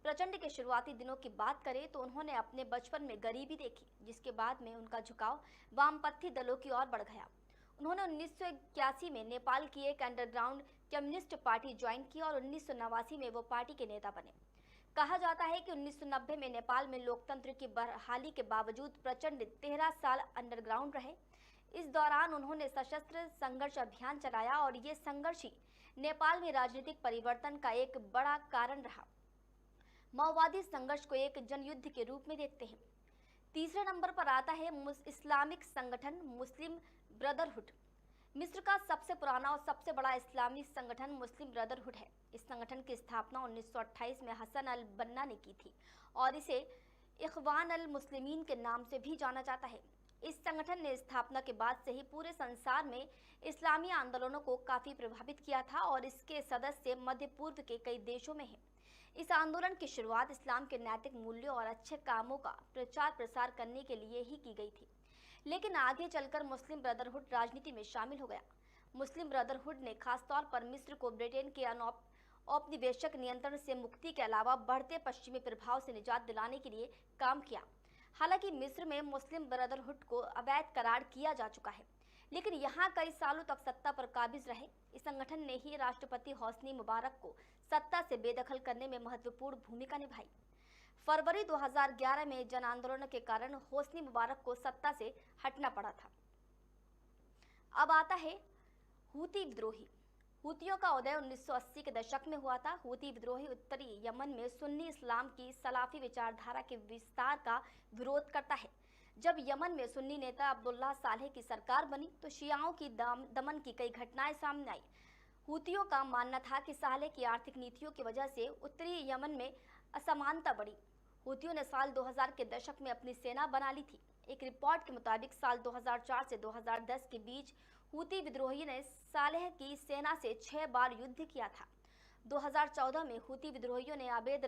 Speaker 1: प्रचंड के शुरुआती दिनों की बात करें तो उन्होंने अपने बचपन में गरीबी देखी, जिसके बाद में उनका झुकाव वामपंथी दलों की ओर बढ़ गया। उन्होंने 1981 में नेपाल की एक अंडरग्राउंड कम्युनिस्ट पार्टी ज्वाइन की और 1989 में वो पार्टी के नेता बने। कहा जाता है कि 1990 में नेपाल में लोकतंत्र की बहाली के बावजूद प्रचंड 13 साल अंडरग्राउंड रहे। इस दौरान उन्होंने सशस्त्र संघर्ष अभियान चलाया और ये संघर्ष ही नेपाल में राजनीतिक परिवर्तन का एक बड़ा कारण रहा। माओवादी संघर्ष को एक जनयुद्ध के रूप में देखते हैं। तीसरे नंबर पर आता है इस्लामिक संगठन मुस्लिम ब्रदरहुड। मिस्र का सबसे पुराना और सबसे बड़ा इस्लामी संगठन मुस्लिम ब्रदरहुड है। इस संगठन की स्थापना 1928 में हसन अल बन्ना ने की थी और इसे इख्वान अल मुस्लिमीन के नाम से भी जाना जाता है। इस संगठन ने स्थापना के बाद से ही पूरे संसार में इस्लामी आंदोलनों को काफ़ी प्रभावित किया था और इसके सदस्य मध्य पूर्व के कई देशों में हैं। इस आंदोलन की शुरुआत इस्लाम के नैतिक मूल्यों और अच्छे कामों का प्रचार प्रसार करने के लिए ही की गई थी, लेकिन आगे चलकर मुस्लिम ब्रदरहुड राजनीति में शामिल हो गया। मुस्लिम ब्रदरहुड ने खासतौर पर मिस्र को ब्रिटेन के औपनिवेशिक नियंत्रण से मुक्ति के अलावा बढ़ते पश्चिमी प्रभाव से निजात दिलाने के लिए काम किया। हालांकि मिस्र में मुस्लिम ब्रदरहुड को अवैध करार किया जा चुका है, लेकिन यहाँ कई सालों तक सत्ता पर काबिज रहे। इस संगठन ने ही राष्ट्रपति होस्नी मुबारक को सत्ता से बेदखल करने में महत्वपूर्ण भूमिका निभाई। फरवरी 2011 में जन आंदोलन के कारण होस्नी मुबारक को सत्ता से हटना पड़ा था। अब आता है हूती विद्रोही। हूतियों का उदय 1980 के दशक में हुआ था। हूती विद्रोही उत्तरी यमन में सुन्नी इस्लाम की सलाफी विचारधारा के विस्तार का विरोध करता है। जब यमन में सुन्नी नेता अब्दुल्ला सालेह की सरकार बनी तो शियाओं की दमन की कई घटनाएं सामने आई। हूतियों का मानना था कि सालेह की आर्थिक नीतियों की वजह से उत्तरी यमन में असमानता बढ़ी। हूतियों ने साल 2000 के दशक में अपनी सेना बना ली थी। एक रिपोर्ट के मुताबिक साल 2004 से 2010 के बीच हूती विद्रोही ने सालेह की सेना से 6 बार युद्ध किया था। 2014 में हूती विद्रोहियों ने आबेद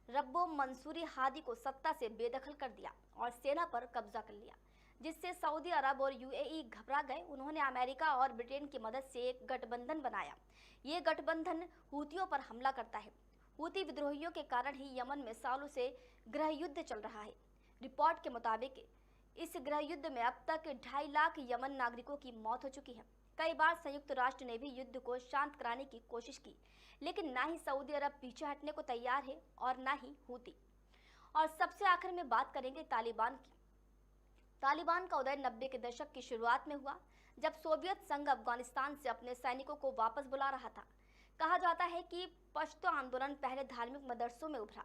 Speaker 1: रब्बो मंसूरी हादी को सत्ता से बेदखल कर दिया और सेना पर कब्जा कर लिया, जिससे सऊदी अरब और यूएई घबरा गए। उन्होंने अमेरिका और ब्रिटेन की मदद से एक गठबंधन बनाया। ये गठबंधन हूतियों पर हमला करता है। हूती विद्रोहियों के कारण ही यमन में सालों से गृह युद्ध चल रहा है। रिपोर्ट के मुताबिक इस गृह युद्ध में अब तक 2.5 लाख यमन नागरिकों की मौत हो चुकी है। कई बार संयुक्त राष्ट्र ने भी युद्ध को शांत कराने की कोशिश की, लेकिन ना ही सऊदी अरब पीछे हटने को तैयार है और ना ही हूती। और सबसे आखिर में बात करेंगे तालिबान की। तालिबान का उदय 90 के दशक की शुरुआत में हुआ, जब सोवियत संघ अफगानिस्तान से अपने सैनिकों को वापस बुला रहा था। कहा जाता है कि पश्तो आंदोलन पहले धार्मिक मदरसों में उभरा।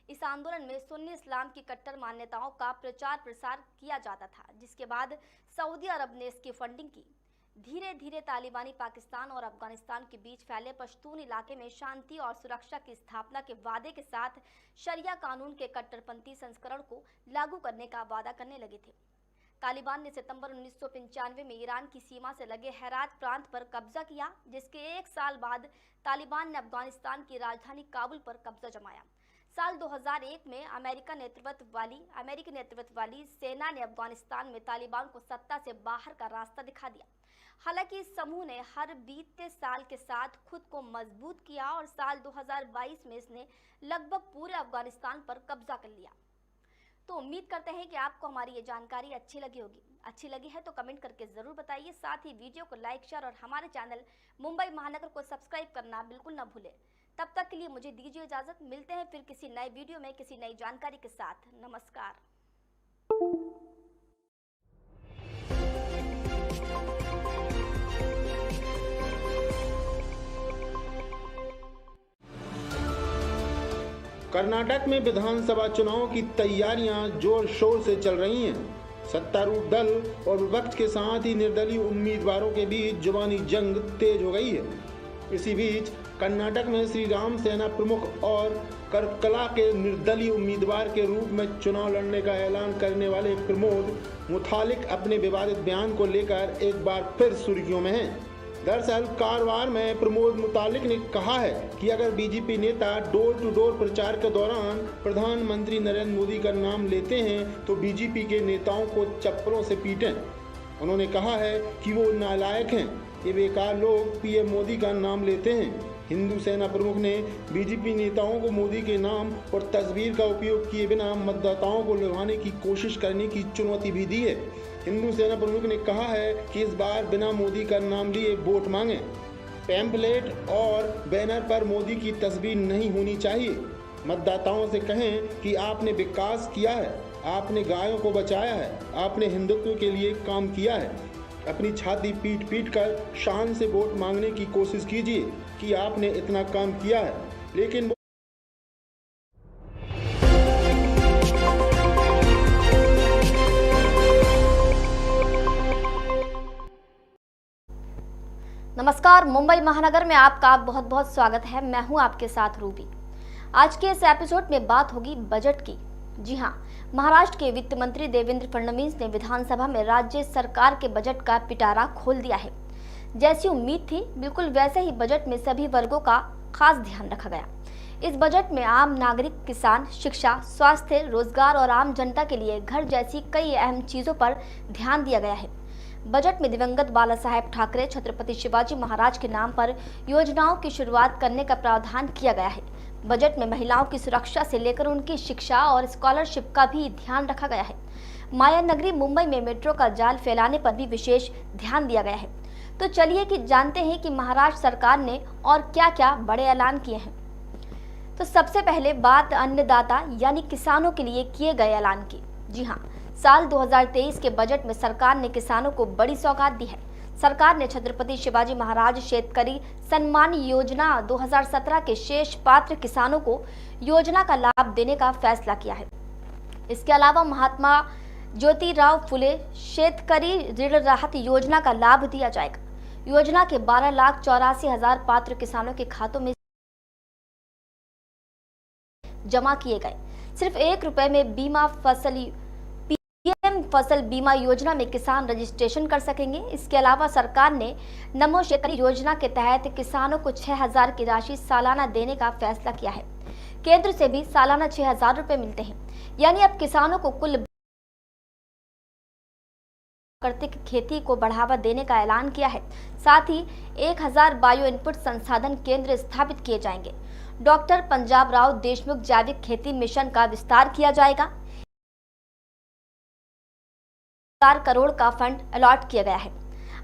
Speaker 1: इस आंदोलन में सुन्नी इस्लाम की कट्टर मान्यताओं का प्रचार प्रसार किया जाता था, जिसके बाद सऊदी अरब ने इसकी फंडिंग की। धीरे धीरे तालिबानी पाकिस्तान और अफगानिस्तान के बीच फैले पश्तून इलाके में शांति और सुरक्षा की स्थापना के वादे के साथ शरिया कानून के कट्टरपंथी संस्करण को लागू करने का वादा करने लगे थे। तालिबान ने सितंबर 1995 में ईरान की सीमा से लगे हेरात प्रांत पर कब्जा किया, जिसके 1 साल बाद तालिबान ने अफगानिस्तान की राजधानी काबुल पर कब्जा जमाया। साल 2001 में अमेरिकी नेतृत्व वाली सेना ने अफगानिस्तान में तालिबान को सत्ता से बाहर का रास्ता दिखा दिया। हालांकि इस समूह ने हर बीतते साल के साथ खुद को मजबूत किया और साल 2022 में इसने लगभग पूरे अफगानिस्तान पर कब्जा कर लिया। तो उम्मीद करते हैं कि आपको हमारी ये जानकारी अच्छी लगी होगी। अच्छी लगी है तो कमेंट करके ज़रूर बताइए। साथ ही वीडियो को लाइक, शेयर और हमारे चैनल मुंबई महानगर को सब्सक्राइब करना बिल्कुल ना भूलें। तब तक के लिए मुझे दीजिए इजाज़त। मिलते हैं फिर किसी नए वीडियो में किसी नई जानकारी के साथ। नमस्कार।
Speaker 6: कर्नाटक में विधानसभा चुनाव की तैयारियां जोर शोर से चल रही हैं। सत्तारूढ़ दल और विपक्ष के साथ ही निर्दलीय उम्मीदवारों के बीच जुबानी जंग तेज हो गई है। इसी बीच कर्नाटक में श्री राम सेना प्रमुख और करकला के निर्दलीय उम्मीदवार के रूप में चुनाव लड़ने का ऐलान करने वाले प्रमोद मुतालिक अपने विवादित बयान को लेकर एक बार फिर सुर्खियों में हैं। दरअसल कारवार में प्रमोद मुतालिक ने कहा है कि अगर बीजेपी नेता डोर टू डोर प्रचार के दौरान प्रधानमंत्री नरेंद्र मोदी का नाम लेते हैं तो बीजेपी के नेताओं को चप्पलों से पीटें। उन्होंने कहा है कि वो नालायक हैं, ये बेकार लोग पीएम मोदी का नाम लेते हैं। हिंदू सेना प्रमुख ने बीजेपी नेताओं को मोदी के नाम और तस्वीर का उपयोग किए बिना मतदाताओं को लुभाने की कोशिश करने की चुनौती भी दी है। हिंदू सेना प्रमुख ने कहा है कि इस बार बिना मोदी का नाम लिए वोट मांगें। पैम्पलेट और बैनर पर मोदी की तस्वीर नहीं होनी चाहिए। मतदाताओं से कहें कि आपने विकास किया है, आपने गायों को बचाया है, आपने हिंदुत्व के लिए काम किया है। अपनी छाती पीट पीट कर शान से वोट मांगने की कोशिश कीजिए कि आपने इतना काम किया है, लेकिन
Speaker 1: नमस्कार, मुंबई महानगर में आपका बहुत बहुत स्वागत है। मैं हूं आपके साथ रूबी। आज के इस एपिसोड में बात होगी बजट की। जी हां, महाराष्ट्र के वित्त मंत्री देवेंद्र फडणवीस ने विधानसभा में राज्य सरकार के बजट का पिटारा खोल दिया है। जैसी उम्मीद थी, बिल्कुल वैसे ही बजट में सभी वर्गों का खास ध्यान रखा गया। इस बजट में आम नागरिक, किसान, शिक्षा, स्वास्थ्य, रोजगार और आम जनता के लिए घर जैसी कई अहम चीजों पर ध्यान दिया गया है। बजट में दिवंगत बाला साहेब ठाकरे छत्रपति शिवाजी महाराज के नाम पर योजनाओं की शुरुआत करने का प्रावधान किया गया है। बजट में महिलाओं की सुरक्षा से लेकर उनकी शिक्षा और स्कॉलरशिप का भी ध्यान रखा गया है। माया नगरी मुंबई में मेट्रो का जाल फैलाने पर भी विशेष ध्यान दिया गया है। तो चलिए कि जानते हैं कि महाराष्ट्र सरकार ने और क्या क्या बड़े ऐलान किए हैं। तो सबसे पहले बात अन्नदाता यानी किसानों के लिए किए गए ऐलान की। जी हाँ, साल 2023 के बजट में सरकार ने किसानों को बड़ी सौगात दी है। सरकार ने छत्रपति शिवाजी महाराज शेतकरी सम्मान योजना 2017 के शेष पात्र किसानों को योजना का लाभ देने का फैसला किया है। इसके अलावा महात्मा ज्योतिराव फुले शेतकरी ऋण राहत योजना का लाभ दिया जाएगा। योजना के 12,84,000 पात्र किसानों के खातों में जमा किए गए। सिर्फ 1 रुपए में पीएम फसल बीमा योजना में किसान रजिस्ट्रेशन कर सकेंगे। इसके अलावा सरकार ने नमो शेतकरी योजना के तहत किसानों को 6,000 की राशि सालाना देने का फैसला किया है। केंद्र से भी सालाना 6,000 रुपए मिलते हैं। यानी अब किसानों को कुल प्राकृतिक खेती को बढ़ावा देने का ऐलान किया है। साथ ही 1,000 बायो इनपुट संसाधन केंद्र स्थापित किए जाएंगे। डॉक्टर पंजाब राव देशमुख जैविक खेती मिशन का विस्तार किया जाएगा। 4 करोड़ का फंड अलॉट किया गया है।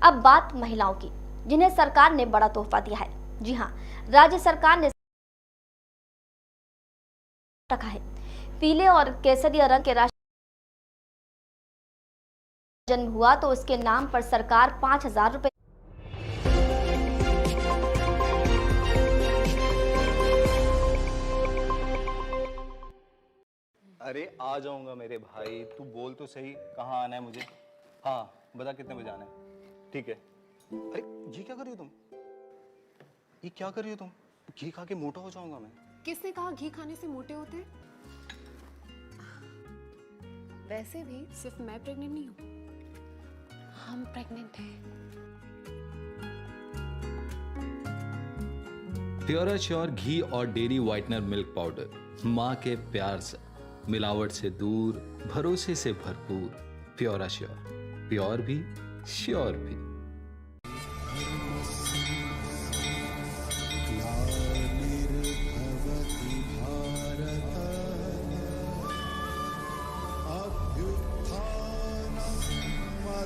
Speaker 1: अब बात महिलाओं की, जिन्हें सरकार ने बड़ा तोहफा दिया है। जी हां, राज्य सरकार ने रखा है पीले और केसरिया रंग के राशि जन्म हुआ तो उसके नाम पर सरकार 5,000 रुपए
Speaker 3: अरे आ जाऊंगा मेरे भाई, तू बोल तो सही कहाँ आना है मुझे। हाँ बता कितने बजे आना है। ठीक है। अरे ये क्या कर रही हो तुम? ये क्या कर रही हो तुम? घी खा के मोटा हो जाऊंगा मैं।
Speaker 7: किसने कहा घी खाने से मोटे होते हैं? वैसे भी सिर्फ मैं प्रेग्नेंट नहीं हूँ, हम प्रेग्नेंट हैं।
Speaker 8: प्योर श्योर घी और डेयरी व्हाइटनर मिल्क पाउडर, माँ के प्यार से, मिलावट से दूर, भरोसे से भरपूर। प्योर श्योर, प्योर भी श्योर भी।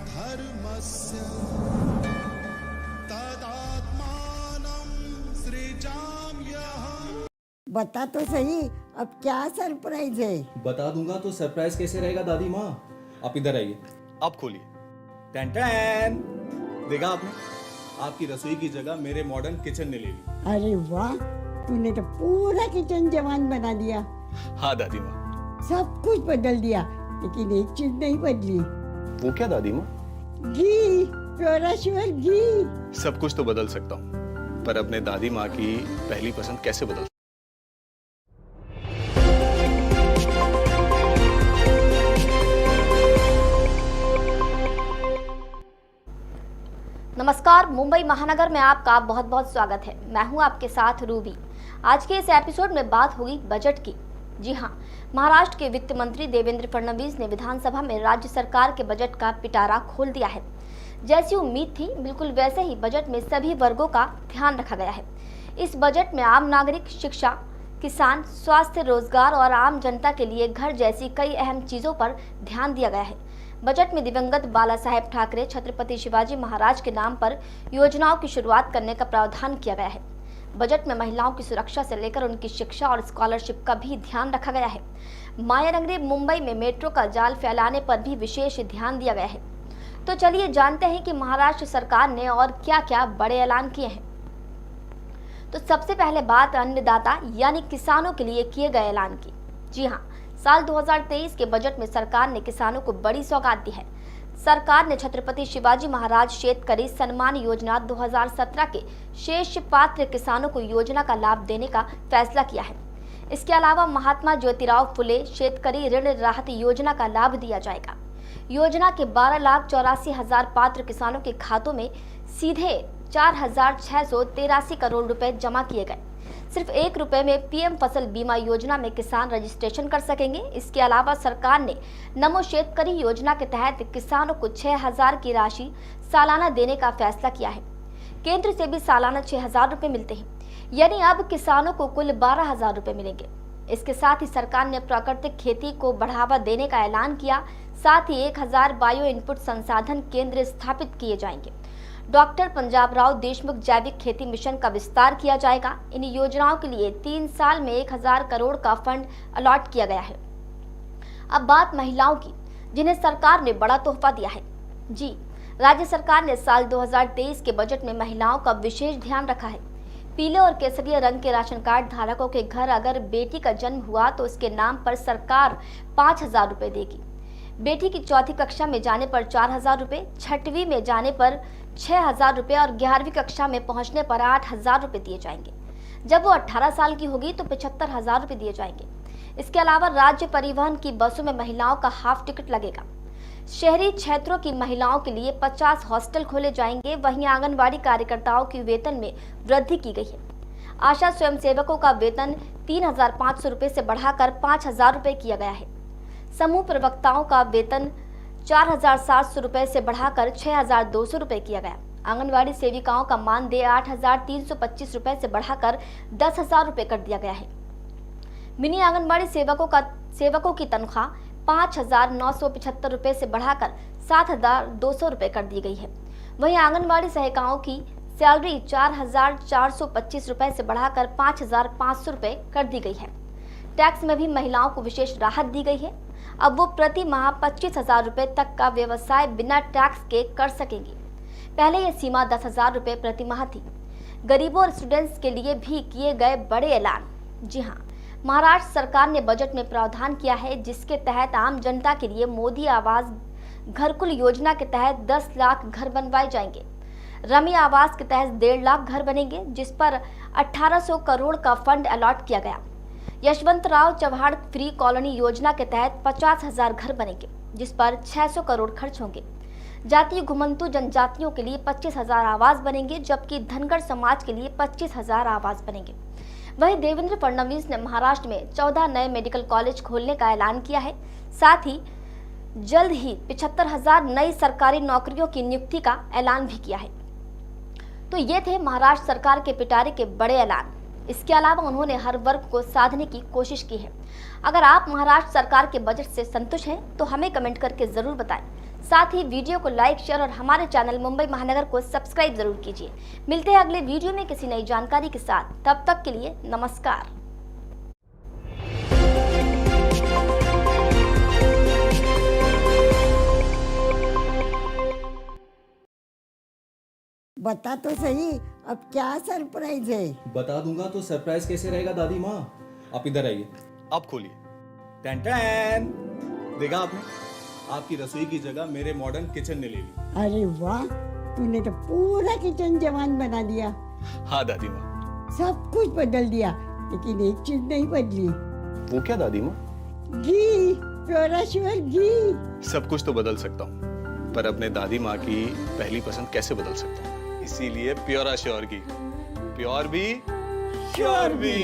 Speaker 4: धर्मस्य तदात्मानं सृजाम्यहम्।
Speaker 2: बता तो सही, अब क्या सरप्राइज है?
Speaker 9: बता दूंगा तो सरप्राइज कैसे रहेगा दादी माँ? आप इधर आइए।
Speaker 3: आप खोलिए।
Speaker 9: टैन टैन, देखा आपने? आपकी रसोई की जगह मेरे मॉडर्न किचन ने ले ली।
Speaker 2: अरे वाह, तूने तो पूरा किचन जवान बना दिया।
Speaker 3: हाँ दादी माँ।
Speaker 2: सब कुछ बदल दिया, लेकिन एक चीज नहीं बदली।
Speaker 3: वो क्या दादी माँ?
Speaker 2: घी, प्योर श्योर घी।
Speaker 3: सब कुछ तो बदल सकता हूँ, पर अपने दादी माँ की पहली पसंद कैसे बदल?
Speaker 1: नमस्कार, मुंबई महानगर में आपका बहुत बहुत स्वागत है। मैं हूं आपके साथ रूबी। आज के इस एपिसोड में बात होगी बजट की। जी हां, महाराष्ट्र के वित्त मंत्री देवेंद्र फडणवीस ने विधानसभा में राज्य सरकार के बजट का पिटारा खोल दिया है। जैसी उम्मीद थी, बिल्कुल वैसे ही बजट में सभी वर्गों का ध्यान रखा गया है। इस बजट में आम नागरिक, शिक्षा, किसान, स्वास्थ्य, रोजगार और आम जनता के लिए घर जैसी कई अहम चीजों पर ध्यान दिया गया है। बजट में दिवंगत बाला साहेब ठाकरे छत्रपति शिवाजी महाराज के नाम पर योजनाओं की शुरुआत करने का प्रावधान किया गया है। बजट में महिलाओं की सुरक्षा से लेकर उनकी शिक्षा और स्कॉलरशिप का भी ध्यान रखा गया है। माया नगरी मुंबई में मेट्रो का जाल फैलाने पर भी विशेष ध्यान दिया गया है। तो चलिए जानते हैं कि महाराष्ट्र सरकार ने और क्या क्या बड़े ऐलान किए हैं। तो सबसे पहले बात अन्नदाता यानी किसानों के लिए किए गए ऐलान की। जी हाँ, साल 2023 के बजट में सरकार ने किसानों को बड़ी सौगात दी है। सरकार ने छत्रपति शिवाजी महाराज शेतकरी सम्मान योजना 2017 के शेष पात्र किसानों को योजना का लाभ देने का फैसला किया है। इसके अलावा महात्मा ज्योतिराव फुले शेतकरी ऋण राहत योजना का लाभ दिया जाएगा। योजना के 12,84,000 पात्र किसानों के खातों में सीधे 4,683 करोड़ रुपए जमा किए गए। सिर्फ 1 रुपए में पीएम फसल बीमा योजना में किसान रजिस्ट्रेशन कर सकेंगे। इसके अलावा सरकार ने नमो शेतकरी योजना के तहत किसानों को 6,000 की राशि सालाना देने का फैसला किया है। केंद्र से भी सालाना 6,000 रुपए मिलते हैं, यानी अब किसानों को कुल 12,000 रुपए मिलेंगे। इसके साथ ही सरकार ने प्राकृतिक खेती को बढ़ावा देने का ऐलान किया। साथ ही 1,000 बायो इनपुट संसाधन केंद्र स्थापित किए जाएंगे। डॉक्टर पंजाब राव देशमुख जैविक खेती मिशन का विस्तार किया जाएगा। इन योजनाओं के लिए 3 साल में 1,000 करोड़ का फंड अलॉट किया गया है। अब बात महिलाओं की, जिन्हें सरकार ने बड़ा तोहफा दिया है। जी, राज्य सरकार ने साल 2023 के बजट में महिलाओं का विशेष ध्यान रखा है। पीले और केसरिया रंग के राशन कार्ड धारकों के घर अगर बेटी का जन्म हुआ तो उसके नाम पर सरकार 5,000 रुपए देगी। बेटी की 4ठी कक्षा में जाने पर 4,000 रुपए, 6वीं में जाने पर 6,000 रुपए और 11वीं कक्षा में पहुंचने पर 8,000 रुपए दिए जाएंगे। जब वो 18 साल की होगी तो 75,000 रुपए दिए जाएंगे। इसके अलावा राज्य परिवहन की बसों में महिलाओं का हाफ टिकट लगेगा। शहरी क्षेत्रों की महिलाओं के लिए 50 हॉस्टल खोले जाएंगे। वहीं आंगनबाड़ी कार्यकर्ताओं की वेतन में वृद्धि की गई है। आशा स्वयंसेवकों का वेतन 3,500 रुपए से बढ़ाकर 5,000 रुपए किया गया है। समूह प्रवक्ताओं का वेतन 4,700 रुपए से बढ़ाकर 6,200 रुपए किया गया। आंगनबाड़ी सेविकाओं का मानदेय 8,325 रुपए से बढ़ाकर 10,000 रुपए कर दिया गया है। मिनी आंगनबाड़ी सेवकों की तनख्वाह 5,975 रुपए से बढ़ाकर 7,200 रुपए कर दी गई है। वहीं आंगनबाड़ी सहायिकाओं की सैलरी 4,425 रुपए से बढ़ाकर 5,500 रुपए कर दी गई है। टैक्स में भी महिलाओं को विशेष राहत दी गई है। अब वो प्रति माह 25,000 रुपए तक का व्यवसाय बिना टैक्स के कर सकेंगी। पहले यह सीमा 10,000 रुपए प्रति माह थी। गरीबों और स्टूडेंट्स के लिए भी किए गए बड़े ऐलान। जी हाँ, महाराष्ट्र सरकार ने बजट में प्रावधान किया है, जिसके तहत आम जनता के लिए मोदी आवास घरकुल योजना के तहत 10 लाख घर बनवाए जाएंगे। रमी आवास के तहत 1.5 लाख घर बनेंगे, जिस पर 1,800 करोड़ का फंड अलॉट किया गया। यशवंतराव चव्हाण फ्री कॉलोनी योजना के तहत 50,000 घर बनेंगे, जिस पर 600 करोड़ खर्च होंगे। जातीय घुमंतु जनजातियों के लिए 25,000 आवास बनेंगे, जबकि धनगर समाज के लिए 25,000 आवास बनेंगे। वहीं देवेंद्र फडणवीस ने महाराष्ट्र में 14 नए मेडिकल कॉलेज खोलने का ऐलान किया है। साथ ही जल्द ही 75,000 नई सरकारी नौकरियों की नियुक्ति का ऐलान भी किया है। तो ये थे महाराष्ट्र सरकार के पिटारे के बड़े ऐलान। इसके अलावा उन्होंने हर वर्ग को साधने की कोशिश की है। अगर आप महाराष्ट्र सरकार के बजट से संतुष्ट हैं तो हमें कमेंट करके जरूर बताएं। साथ ही वीडियो को लाइक, शेयर और हमारे चैनल मुंबई महानगर को सब्सक्राइब जरूर कीजिए। मिलते हैं अगले वीडियो में किसी नई जानकारी के साथ। तब तक के लिए नमस्कार।
Speaker 2: बता तो सही, अब क्या सरप्राइज है?
Speaker 9: बता दूंगा तो सरप्राइज कैसे रहेगा दादी माँ? आप इधर आइए।
Speaker 3: आप खोलिए।
Speaker 9: टैन टैन, देखा आपने? आपकी रसोई की जगह मेरे मॉडर्न किचन ने ले ली।
Speaker 2: अरे वाह, तूने तो पूरा किचन जवान बना दिया।
Speaker 3: हाँ दादी माँ।
Speaker 2: सब कुछ बदल दिया, लेकिन एक चीज नहीं बदली।
Speaker 3: वो क्या दादी माँ?
Speaker 2: घी, प्योराश्योर घी।
Speaker 3: सब कुछ तो बदल सकता हूँ, पर अपने दादी माँ की पहली पसंद कैसे बदल सकता हूँ? इसीलिए प्योर श्योर घी। प्योर भी, श्योर भी।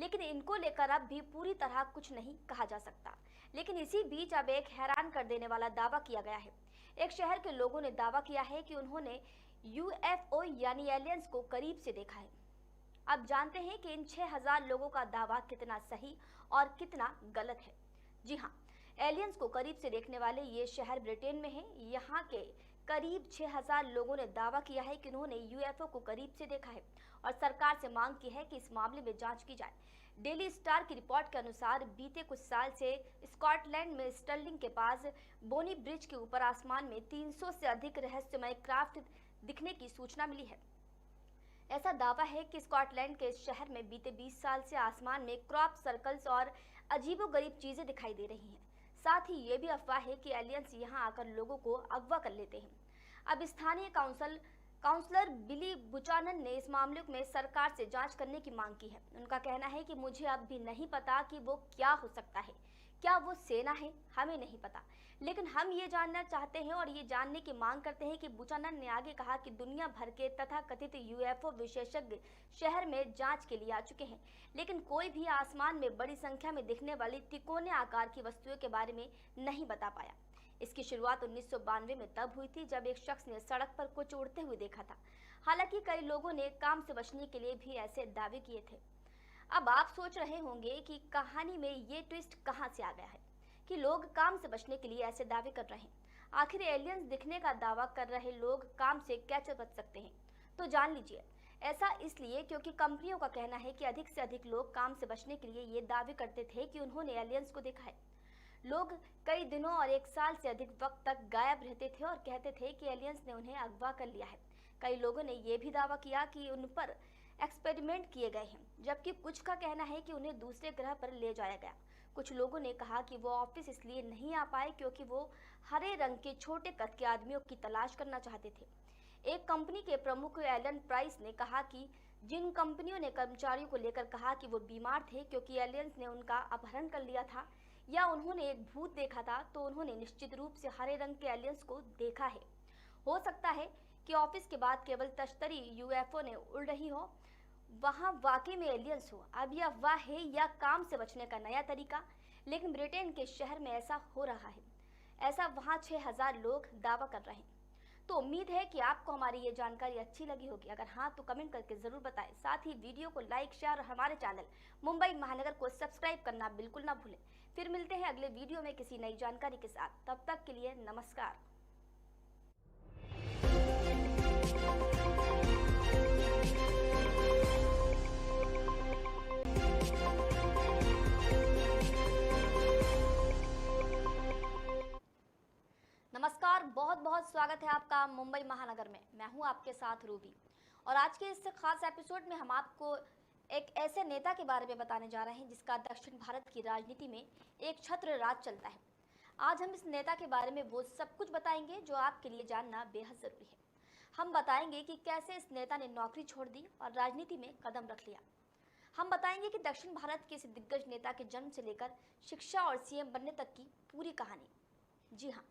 Speaker 1: लेकिन इनको लेकर अब भी पूरी तरह कुछ नहीं कहा जा सकता। लेकिन इसी बीच अब एक हैरान कर देने वाला दावा किया गया है। एक शहर के लोगों ने दावा किया है कि उन्होंने UFO यानी एलियंस को करीब से देखा है। अब जानते हैं कि इन 6000 लोगों का दावा कितना सही और कितना गलत है। जी हाँ, एलियंस को करीब से देखने वाले ये शहर ब्रिटेन में है। यहाँ के करीब 6000 लोगों ने दावा किया है कि उन्होंने UFO को करीब से देखा है और सरकार से मांग की है कि इस मामले में जांच की जाए। डेली स्टार की रिपोर्ट के अनुसार बीते कुछ साल से स्कॉटलैंड में स्टर्लिंग के पास बोनी ब्रिज के ऊपर आसमान में 300 से अधिक रहस्यमय क्राफ्ट दिखने की सूचना मिली है। ऐसा दावा है कि स्कॉटलैंड के इस शहर में बीते 20 साल से आसमान में क्रॉप सर्कल्स और अजीबोगरीब चीजें दिखाई दे रही हैं। साथ ही ये भी अफवाह है कि एलियंस यहाँ आकर लोगों को अगवा कर लेते हैं। अब स्थानीय काउंसलर बिली बुचानन ने इस मामले में सरकार से जांच करने की मांग की है। उनका कहना है कि मुझे अब भी नहीं पता कि वो क्या हो सकता है, क्या वो सेना है, हमें नहीं पता, लेकिन हम ये जानना चाहते हैं और ये जानने की मांग करते हैं कि बुचानन ने आगे कहा कि दुनिया भर के तथाकथित UFO विशेषज्ञ शहर में जांच के लिए आ चुके हैं, लेकिन कोई भी आसमान में बड़ी संख्या में दिखने वाली तिकोने आकार की वस्तुओं के बारे में नहीं बता पाया। इसकी शुरुआत 1992 में तब हुई थी जब एक शख्स ने सड़क पर कुछ उड़ते हुए देखा था। हालांकि कई लोगों ने काम से बचने के लिए भी ऐसे दावे किए थे। अब आप सोच रहे होंगे कि कहानी में ये ट्विस्ट कहां से आ गया है कि लोग काम से बचने के लिए ऐसे दावे कर रहे हैं। आखिर एलियंस दिखने का दावा कर रहे लोग काम से कैसे बच सकते हैं? तो जान लीजिए, ऐसा इसलिए क्योंकि कंपनियों का कहना है कि अधिक से अधिक लोग काम से बचने के लिए ये दावे करते थे कि उन्होंने एलियंस को देखा है। लोग कई दिनों और एक साल से अधिक वक्त तक गायब रहते थे और कहते थे कि एलियंस ने उन्हें अगवा कर लिया है। कई लोगों ने यह भी दावा किया कि उन पर एक्सपेरिमेंट किए गए हैं, जबकि कुछ का कहना है कि उन्हें दूसरे ग्रह पर ले जाया गया। कुछ लोगों ने कहा कि वो ऑफिस इसलिए नहीं आ पाए क्योंकि वो हरे रंग के छोटे कद के आदमियों की तलाश करना चाहते थे। एक कंपनी के प्रमुख एलन प्राइस ने कहा कि जिन कंपनियों ने कर्मचारियों को लेकर कहा कि वो बीमार थे क्योंकि एलियंस ने उनका अपहरण कर लिया था या उन्होंने एक भूत देखा था, तो उन्होंने निश्चित रूप से हरे रंग के एलियंस को देखा है। हो सकता है कि ऑफिस के बाद केवल तश्तरी UFO ने उड़ रही हो, वहां वाकई में एलियंस हो। अब यह अफवाह है या काम से बचने का नया तरीका, लेकिन ब्रिटेन के शहर में ऐसा हो रहा है। ऐसा वहां 6000 लोग दावा कर रहे हैं। तो उम्मीद है कि आपको हमारी ये जानकारी अच्छी लगी होगी। अगर हाँ तो कमेंट करके जरूर बताएं। साथ ही वीडियो को लाइक, शेयर और हमारे चैनल मुंबई महानगर को सब्सक्राइब करना बिल्कुल ना भूलें। फिर मिलते हैं अगले वीडियो में किसी नई जानकारी के साथ। तब तक के लिए नमस्कार। नमस्कार, बहुत बहुत स्वागत है आपका मुंबई महानगर में। मैं हूं आपके साथ रूबी और आज के इस खास एपिसोड में हम आपको एक ऐसे नेता के बारे में बताने जा रहे हैं जिसका दक्षिण भारत की राजनीति में एक छत्र राज चलता है। आज हम इस नेता के बारे में वो सब कुछ बताएंगे जो आपके लिए जानना बेहद ज़रूरी है। हम बताएंगे कि कैसे इस नेता ने नौकरी छोड़ दी और राजनीति में कदम रख लिया। हम बताएंगे कि दक्षिण भारत के इस दिग्गज नेता के जन्म से लेकर शिक्षा और CM बनने तक की पूरी कहानी। जी हाँ,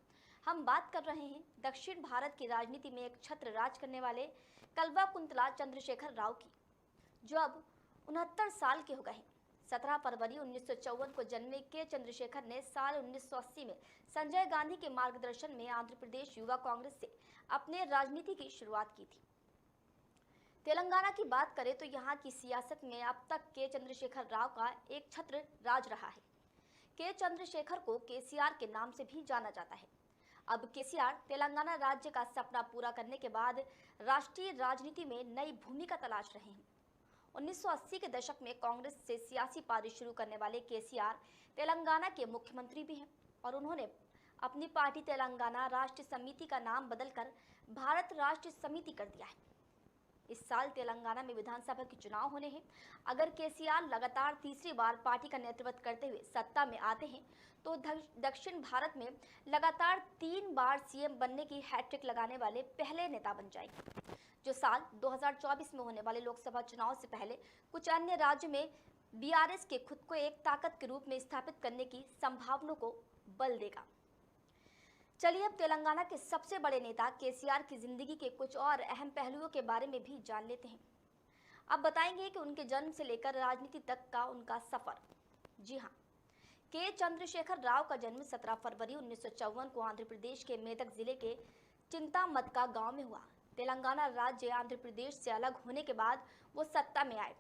Speaker 1: हम बात कर रहे हैं दक्षिण भारत की राजनीति में एक छत्र राज करने वाले कल्वाकुंतला चंद्रशेखर राव की, जो अब 69 साल के हो गए हैं। 17 फरवरी 1954 को जन्मे के चंद्रशेखर ने साल 1980 में संजय गांधी के मार्गदर्शन में आंध्र प्रदेश युवा कांग्रेस से अपने राजनीति की शुरुआत की थी। तेलंगाना की बात करें तो यहाँ की सियासत में अब तक के चंद्रशेखर राव का एक छत्र राज रहा है। के चंद्रशेखर को KCR के नाम से भी जाना जाता है। अब KCR तेलंगाना राज्य का सपना पूरा करने के बाद राष्ट्रीय राजनीति में नई भूमिका तलाश रहे हैं। 1980 के दशक में कांग्रेस से सियासी पारी शुरू करने वाले KCR तेलंगाना के मुख्यमंत्री भी हैं और उन्होंने अपनी पार्टी तेलंगाना राष्ट्र समिति का नाम बदलकर भारत राष्ट्र समिति कर दिया है। इस साल तेलंगाना में विधानसभा के चुनाव होने हैं। अगर KCR लगातार तीसरी बार पार्टी का नेतृत्व करते हुए सत्ता में आते हैं तो दक्षिण भारत में लगातार 3 बार CM बनने की हैट्रिक लगाने वाले पहले नेता बन जाएंगे, जो साल 2024 में होने वाले लोकसभा चुनाव से पहले कुछ अन्य राज्यों में BRS के खुद को एक ताकत के रूप में स्थापित करने की संभावनाओं को बल देगा। चलिए अब तेलंगाना के सबसे बड़े नेता KCR की जिंदगी के कुछ और अहम पहलुओं के बारे में भी जान लेते हैं। अब बताएंगे कि उनके जन्म से लेकर राजनीति तक का उनका सफर। जी हाँ, के चंद्रशेखर राव का जन्म 17 फरवरी 1954 को आंध्र प्रदेश के मेदक जिले के चिंतामतका गांव में हुआ। तेलंगाना राज्य आंध्र प्रदेश से अलग होने के बाद वो सत्ता में आए।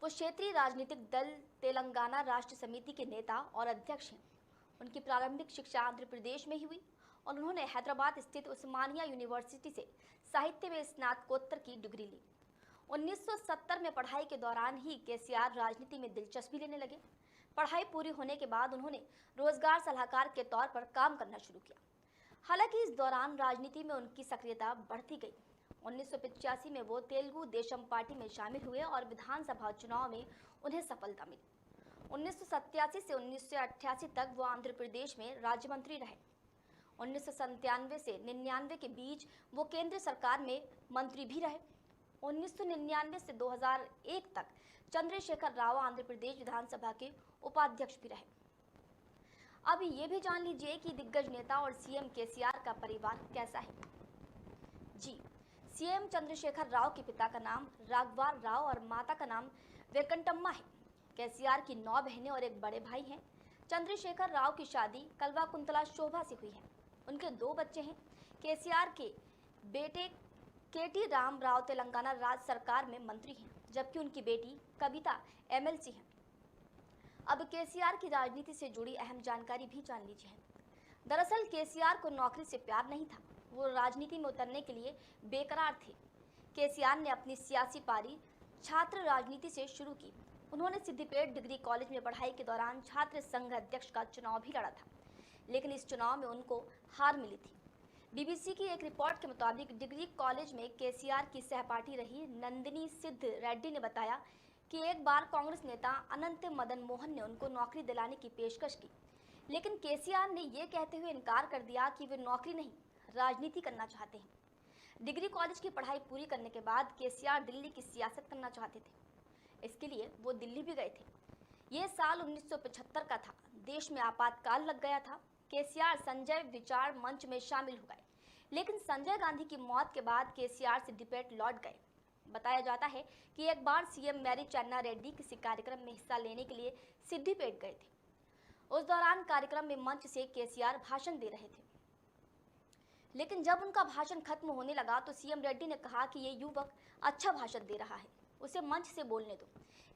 Speaker 1: वो क्षेत्रीय राजनीतिक दल तेलंगाना राष्ट्र समिति के नेता और अध्यक्ष हैं। उनकी प्रारंभिक शिक्षा आंध्र प्रदेश में ही हुई और उन्होंने हैदराबाद स्थित उस्मानिया यूनिवर्सिटी से साहित्य में स्नातकोत्तर की डिग्री ली। 1970 में पढ़ाई के दौरान ही केसीआर राजनीति में दिलचस्पी लेने लगे। पढ़ाई पूरी होने के बाद उन्होंने रोजगार सलाहकार के तौर पर काम करना शुरू किया। हालांकि इस दौरान राजनीति में उनकी सक्रियता बढ़ती गई। 1985 में वो तेलुगु देशम पार्टी में शामिल हुए और विधानसभा चुनाव में उन्हें सफलता मिली। 1987 से 1988 तक वो आंध्र प्रदेश में राज्य मंत्री रहे। 1997 से 99 के बीच वो केंद्र सरकार में मंत्री भी रहे। 1999 से 2001 तक चंद्रशेखर राव आंध्र प्रदेश विधानसभा के उपाध्यक्ष भी रहे। अब ये भी जान लीजिए कि दिग्गज नेता और सीएम केसीआर का परिवार कैसा है। जी, सीएम चंद्रशेखर राव के पिता का नाम राघवार राव और माता का नाम वेंकटम्मा है। केसीआर की 9 बहनें और एक बड़े भाई हैं। चंद्रशेखर राव की शादी कल्वाकुंतला शोभा से हुई है। उनके 2 बच्चे हैं। केसीआर के बेटे केटी राम राव तेलंगाना राज्य सरकार में मंत्री हैं, जबकि उनकी बेटी कविता एमएलसी हैं। अब केसीआर की राजनीति से जुड़ी अहम जानकारी भी जान लीजिए। दरअसल केसीआर को नौकरी से प्यार नहीं था, वो राजनीति में उतरने के लिए बेकरार थे। केसीआर ने अपनी सियासी पारी छात्र राजनीति से शुरू की। उन्होंने सिद्धिपेट डिग्री कॉलेज में पढ़ाई के दौरान छात्र संघ अध्यक्ष का चुनाव भी लड़ा था, लेकिन इस चुनाव में उनको हार मिली थी। बीबीसी की एक रिपोर्ट के मुताबिक डिग्री कॉलेज में केसीआर की सहपाठी रही नंदिनी सिद्ध रेड्डी ने बताया कि एक बार कांग्रेस नेता अनंत मदन मोहन ने उनको नौकरी दिलाने की पेशकश की, लेकिन केसीआर ने ये कहते हुए इनकार कर दिया कि वे नौकरी नहीं, राजनीति करना चाहते हैं। डिग्री कॉलेज की पढ़ाई पूरी करने के बाद केसीआर दिल्ली की सियासत करना चाहते थे। इसके लिए वो दिल्ली भी गए थे। ये साल 1975 का था। देश में आपातकाल लग गया था। केसीआर संजय विचार मंच में शामिल हो गए, लेकिन संजय गांधी की मौत के बाद केसीआर सिद्धिपेट लौट गए। बताया जाता है कि एक बार सीएम मैरी चन्ना रेड्डी किसी कार्यक्रम में हिस्सा लेने के लिए सिद्धिपेट गए थे। उस दौरान कार्यक्रम में मंच से केसीआर भाषण दे रहे थे, लेकिन जब उनका भाषण खत्म होने लगा तो सीएम रेड्डी ने कहा कि ये युवक अच्छा भाषण दे रहा है, उसे मंच से बोलने दो।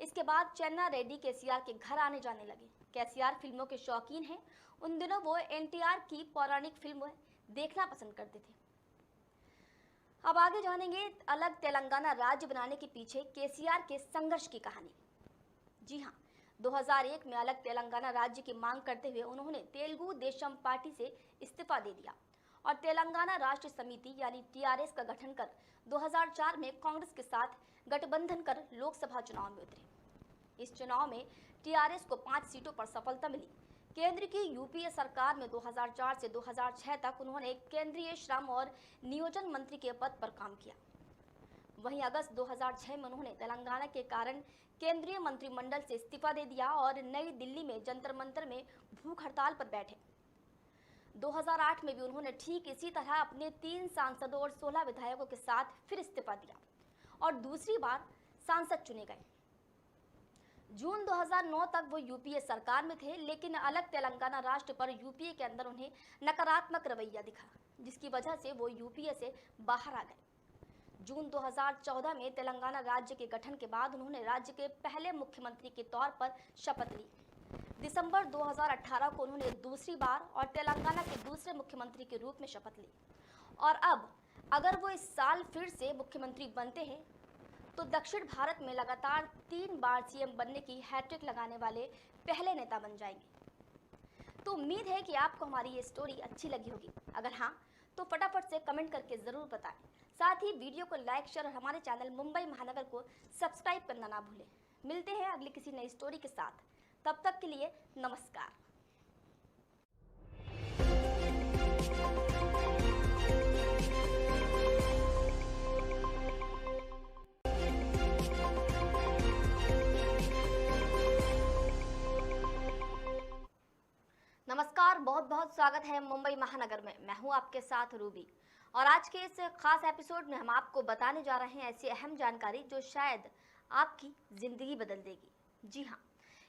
Speaker 1: इसके बाद चन्ना रेड्डी केसीआर के घर आने जाने लगे। केसीआर फिल्मों के शौकीन हैं। उन दिनों वो एनटीआर की पौराणिक फिल्में देखना पसंद करते थे। अब आगे जानेंगे अलग तेलंगाना राज्य बनाने के पीछे केसीआर के संघर्ष की कहानी। जी हाँ, 2001 में अलग तेलंगाना राज्य की मांग करते हुए उन्होंने तेलुगु देशम पार्टी से इस्तीफा दे दिया और तेलंगाना राष्ट्र समिति यानी टीआरएस का गठन कर 2004 में कांग्रेस के साथ गठबंधन कर लोकसभा चुनाव में उतरे। इस चुनाव में टीआरएस को 5 सीटों पर सफलता मिली। केंद्र की यूपीए सरकार में 2004 से 2006 तक उन्होंने केंद्रीय श्रम और नियोजन मंत्री के पद पर काम किया। वहीं अगस्त 2006 में उन्होंने तेलंगाना के कारण केंद्रीय मंत्रिमंडल से इस्तीफा दे दिया और नई दिल्ली में जंतर मंतर में भूख हड़ताल पर बैठे। 2008 में भी उन्होंने ठीक इसी तरह अपने 3 सांसदों और 16 विधायकों के साथ फिर इस्तीफा दिया और दूसरी बार सांसद चुने गए। जून 2009 तक वो यूपीए सरकार में थे, लेकिन अलग तेलंगाना राष्ट्र पर यूपीए के अंदर उन्हें नकारात्मक रवैया दिखा, जिसकी वजह से वो यूपीए से बाहर आ गए। जून 2014 में तेलंगाना राज्य के गठन के बाद उन्होंने राज्य के पहले मुख्यमंत्री के तौर पर शपथ ली। दिसंबर 2018 को उन्होंने दूसरी बार और तेलंगाना के दूसरे मुख्यमंत्री के रूप में शपथ ली और अब अगर वो इस साल फिर से मुख्यमंत्री बनते हैं तो दक्षिण भारत में लगातार 3 बार सीएम बनने की हैट्रिक लगाने वाले पहले नेता बन जाएंगे। तो उम्मीद है कि आपको हमारी ये स्टोरी अच्छी लगी होगी। अगर हाँ तो फटाफट से कमेंट करके ज़रूर बताएं। साथ ही वीडियो को लाइक, शेयर और हमारे चैनल मुंबई महानगर को सब्सक्राइब करना ना भूलें। मिलते हैं अगली किसी नई स्टोरी के साथ। तब तक के लिए नमस्कार। नमस्कार, बहुत बहुत स्वागत है मुंबई महानगर में। मैं हूं आपके साथ रूबी और आज के इस खास एपिसोड में हम आपको बताने जा रहे हैं ऐसी अहम जानकारी जो शायद आपकी ज़िंदगी बदल देगी। जी हाँ,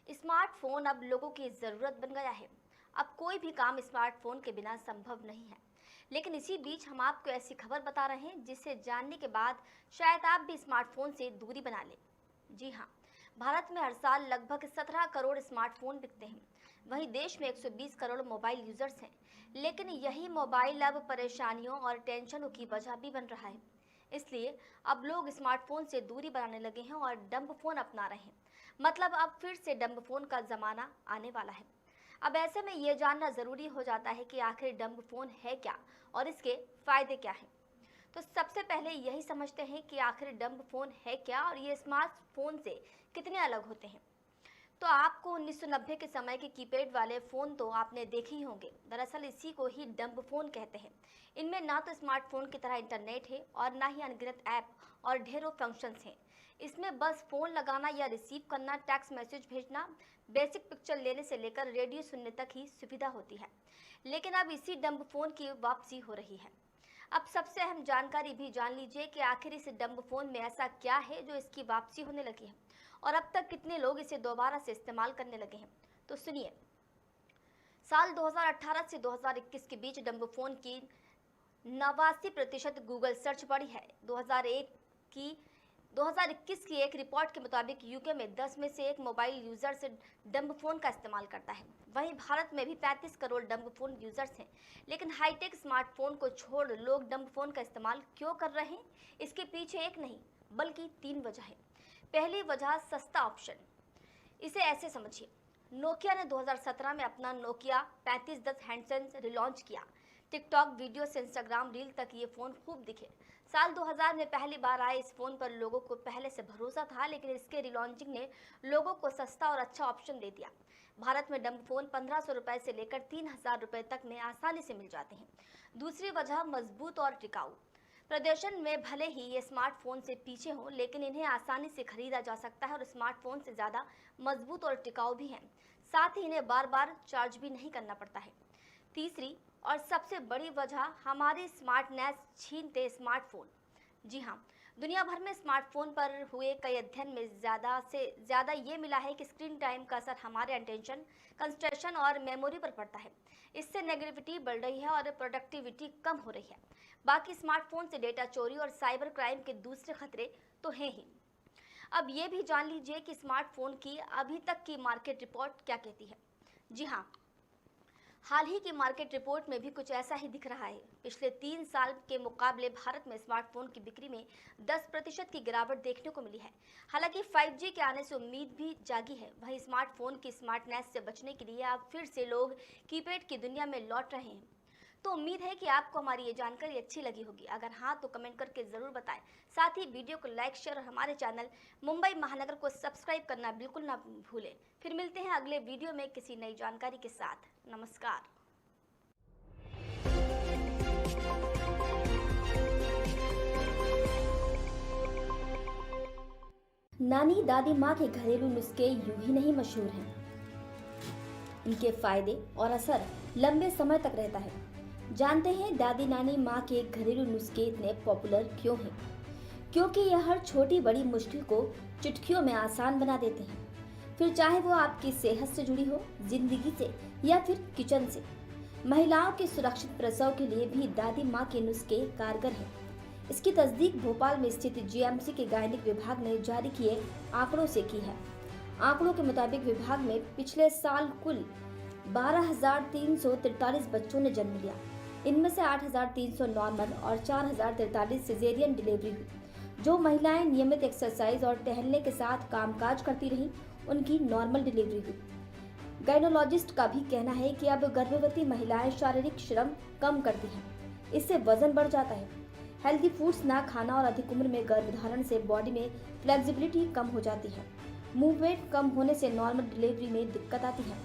Speaker 1: स्मार्टफोन अब लोगों की ज़रूरत बन गया है। अब कोई भी काम स्मार्टफोन के बिना संभव नहीं है। लेकिन इसी बीच हम आपको ऐसी खबर बता रहे हैं जिसे जानने के बाद शायद आप भी स्मार्टफोन से दूरी बना लें। जी हाँ, भारत में हर साल लगभग 17 करोड़ स्मार्टफोन बिकते हैं। वहीं देश में 120 करोड़ मोबाइल यूजर्स हैं। लेकिन यही मोबाइल अब परेशानियों और टेंशनों की वजह भी बन रहा है। इसलिए अब लोग स्मार्टफोन से दूरी बनाने लगे हैं और डंब फोन अपना रहे हैं। मतलब अब फिर से डंब फोन का ज़माना आने वाला है। अब ऐसे में ये जानना ज़रूरी हो जाता है कि आखिर डंब फोन है क्या और इसके फ़ायदे क्या हैं। तो सबसे पहले यही समझते हैं कि आखिर डंब फोन है क्या और ये स्मार्टफोन से कितने अलग होते हैं। तो आपको 1990 के समय के कीपैड वाले फ़ोन तो आपने देखे ही होंगे। दरअसल इसी को ही डंब फ़ोन कहते हैं। इनमें ना तो स्मार्टफोन की तरह इंटरनेट है और ना ही अनगिनत ऐप और ढेरों फंक्शंस हैं। इसमें बस फ़ोन लगाना या रिसीव करना, टेक्स्ट मैसेज भेजना, बेसिक पिक्चर लेने से लेकर रेडियो सुनने तक ही सुविधा होती है। लेकिन अब इसी डंब फ़ोन की वापसी हो रही है। अब सबसे अहम जानकारी भी जान लीजिए कि आखिर इस डंब फ़ोन में ऐसा क्या है जो इसकी वापसी होने लगी है और अब तक कितने लोग इसे दोबारा से इस्तेमाल करने लगे हैं। तो सुनिए, साल 2018 से 2021 के बीच डंब फोन की 89% गूगल सर्च बढ़ी है। 2021 की एक रिपोर्ट के मुताबिक यूके में 10 में से 1 मोबाइल यूजर से डंब फोन का इस्तेमाल करता है। वहीं भारत में भी 35 करोड़ डंब फोन यूजर्स हैं। लेकिन हाईटेक स्मार्टफोन को छोड़ लोग डंब फोन का इस्तेमाल क्यों कर रहे हैं? इसके पीछे एक नहीं बल्कि 3 वजह है। पहली वजह सस्ता ऑप्शन। इसे ऐसे समझिए, नोकिया ने 2017 में अपना नोकिया 3510 हैंडसेट रिलॉन्च किया। टिकटॉक वीडियो से इंस्टाग्राम रील तक ये फ़ोन खूब दिखे। साल 2000 में पहली बार आए इस फ़ोन पर लोगों को पहले से भरोसा था, लेकिन इसके रिलॉन्चिंग ने लोगों को सस्ता और अच्छा ऑप्शन दे दिया। भारत में डंब फ़ोन 1500 रुपये से लेकर 3000 रुपये तक में आसानी से मिल जाते हैं। दूसरी वजह मजबूत और टिकाऊ। प्रदर्शन में भले ही ये स्मार्टफोन से पीछे हों, लेकिन इन्हें आसानी से खरीदा जा सकता है और स्मार्टफोन से ज़्यादा मजबूत और टिकाऊ भी हैं। साथ ही इन्हें बार बार चार्ज भी नहीं करना पड़ता है। तीसरी और सबसे बड़ी वजह हमारी स्मार्टनेस छीनते स्मार्टफोन। जी हाँ, दुनिया भर में स्मार्टफोन पर हुए कई अध्ययन में ज़्यादा से ज़्यादा ये मिला है कि स्क्रीन टाइम का असर हमारे अटेंशन, कंसंट्रेशन और मेमोरी पर पड़ता है। इससे नेगेटिविटी बढ़ रही है और प्रोडक्टिविटी कम हो रही है। बाकी स्मार्टफोन से डेटा चोरी और साइबर क्राइम के दूसरे खतरे तो हैं ही। अब ये भी जान लीजिए कि स्मार्टफोन की अभी तक की मार्केट रिपोर्ट क्या कहती है। जी हाँ, हाल ही की मार्केट रिपोर्ट में भी कुछ ऐसा ही दिख रहा है। पिछले 3 साल के मुकाबले भारत में स्मार्टफोन की बिक्री में 10% की गिरावट देखने को मिली है। हालांकि 5G के आने से उम्मीद भी जागी है। वहीं स्मार्टफोन की स्मार्टनेस से बचने के लिए अब फिर से लोग कीपैड की दुनिया में लौट रहे हैं। तो उम्मीद है कि आपको हमारी ये जानकारी अच्छी लगी होगी। अगर हाँ तो कमेंट करके ज़रूर बताएं। साथ ही वीडियो को लाइक, शेयर और हमारे चैनल मुंबई महानगर को सब्सक्राइब करना बिल्कुल ना भूलें। फिर मिलते हैं अगले वीडियो में किसी नई जानकारी के साथ। नमस्कार।
Speaker 5: नानी दादी माँ के घरेलू नुस्खे यूं ही नहीं मशहूर हैं। इनके फायदे और असर लंबे समय तक रहता है। जानते हैं दादी नानी माँ के घरेलू नुस्खे इतने पॉपुलर क्यों हैं? क्योंकि यह हर छोटी बड़ी मुश्किल को चुटकियों में आसान बना देते हैं। फिर चाहे वो आपकी सेहत से जुड़ी हो, जिंदगी से या फिर किचन से। महिलाओं के सुरक्षित प्रसव के लिए भी दादी माँ के नुस्खे कारगर हैं। इसकी तस्दीक भोपाल में स्थित GMC के गायनिक विभाग ने जारी किए आंकड़ों से की है। आंकड़ों के मुताबिक विभाग में पिछले साल कुल 12,343 बच्चों ने जन्म लिया। इनमें से 8,300 नॉर्मल और 4,043 सिजेरियन डिलीवरी हुई। जो महिलाएं नियमित एक्सरसाइज और टहलने के साथ कामकाज करती रहीं, उनकी नॉर्मल डिलीवरी हुई। गायनोलॉजिस्ट का भी कहना है कि अब गर्भवती महिलाएं शारीरिक श्रम कम करती हैं, इससे वजन बढ़ जाता है। हेल्दी फूड्स ना खाना और अधिक उम्र में गर्भधारण से बॉडी में फ्लेक्सिबिलिटी कम हो जाती है। मूवमेंट कम होने से नॉर्मल डिलीवरी में दिक्कत आती है।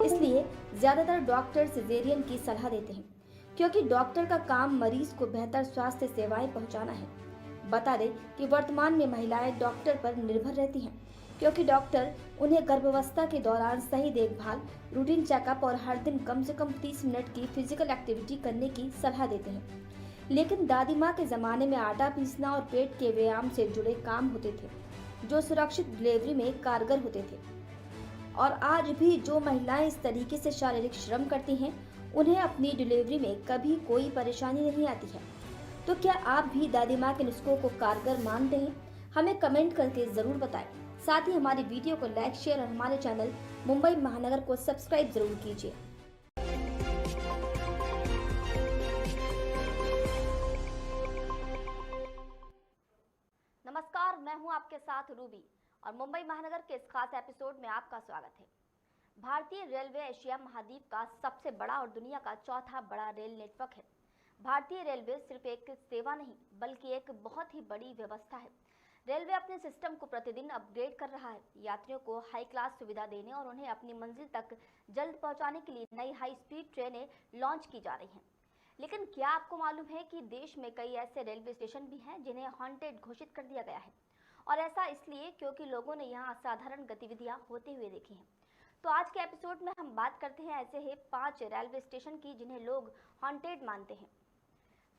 Speaker 5: इसलिए ज्यादातर डॉक्टर सिजेरियन की सलाह देते हैं, क्योंकि डॉक्टर का काम मरीज को बेहतर स्वास्थ्य सेवाएं पहुंचाना है। बता दें कि वर्तमान में महिलाएं डॉक्टर पर निर्भर रहती हैं, क्योंकि डॉक्टर उन्हें गर्भावस्था के दौरान सही देखभाल, रूटीन चेकअप और हर दिन कम से कम 30 मिनट की फिजिकल एक्टिविटी करने की सलाह देते हैं। लेकिन दादी माँ के ज़माने में आटा पीसना और पेट के व्यायाम से जुड़े काम होते थे जो सुरक्षित डिलीवरी में कारगर होते थे। और आज भी जो महिलाएं इस तरीके से शारीरिक श्रम करती हैं उन्हें अपनी डिलीवरी में कभी कोई परेशानी नहीं आती है। तो क्या आप भी दादी माँ के नुस्खों को कारगर मानते हैं? हमें कमेंट करके ज़रूर बताएं। साथ ही हमारी वीडियो को लाइक, शेयर और हमारे चैनल मुंबई महानगर को सब्सक्राइब जरूर कीजिए।
Speaker 1: नमस्कार, मैं हूं आपके साथ रूबी और मुंबई महानगर के इस खास एपिसोड में आपका स्वागत है। भारतीय रेलवे एशिया महाद्वीप का सबसे बड़ा और दुनिया का चौथा बड़ा रेल नेटवर्क है। भारतीय रेलवे सिर्फ एक सेवा नहीं बल्कि एक बहुत ही बड़ी व्यवस्था है। रेलवे अपने सिस्टम को प्रतिदिन अपग्रेड कर रहा है। यात्रियों को हाई क्लास सुविधा देने और उन्हें अपनी मंजिल तक जल्द पहुंचाने के लिए नई हाई स्पीड ट्रेनें लॉन्च की जा रही हैं। लेकिन क्या आपको मालूम है कि देश में कई ऐसे रेलवे स्टेशन भी हैं जिन्हें हॉन्टेड घोषित कर दिया गया है, और ऐसा इसलिए क्योंकि लोगों ने यहाँ असाधारण गतिविधियाँ होते हुए देखी हैं। तो आज के एपिसोड में हम बात करते हैं ऐसे ही 5 रेलवे स्टेशन की जिन्हें लोग हॉन्टेड मानते हैं।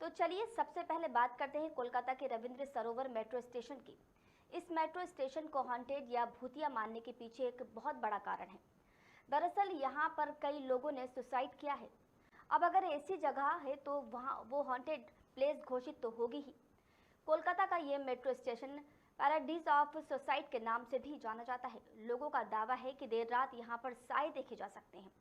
Speaker 1: तो चलिए सबसे पहले बात करते हैं कोलकाता के रविंद्र सरोवर मेट्रो स्टेशन की। इस मेट्रो स्टेशन को हॉन्टेड या भूतिया मानने के पीछे एक बहुत बड़ा कारण है। दरअसल यहाँ पर कई लोगों ने सुसाइड किया है। अब अगर ऐसी जगह है तो वहाँ वो हॉन्टेड प्लेस घोषित तो होगी ही। कोलकाता का ये metro station paradise of suicide के नाम से भी जाना जाता है। लोगों का दावा है कि देर रात यहाँ पर साए देखे जा सकते हैं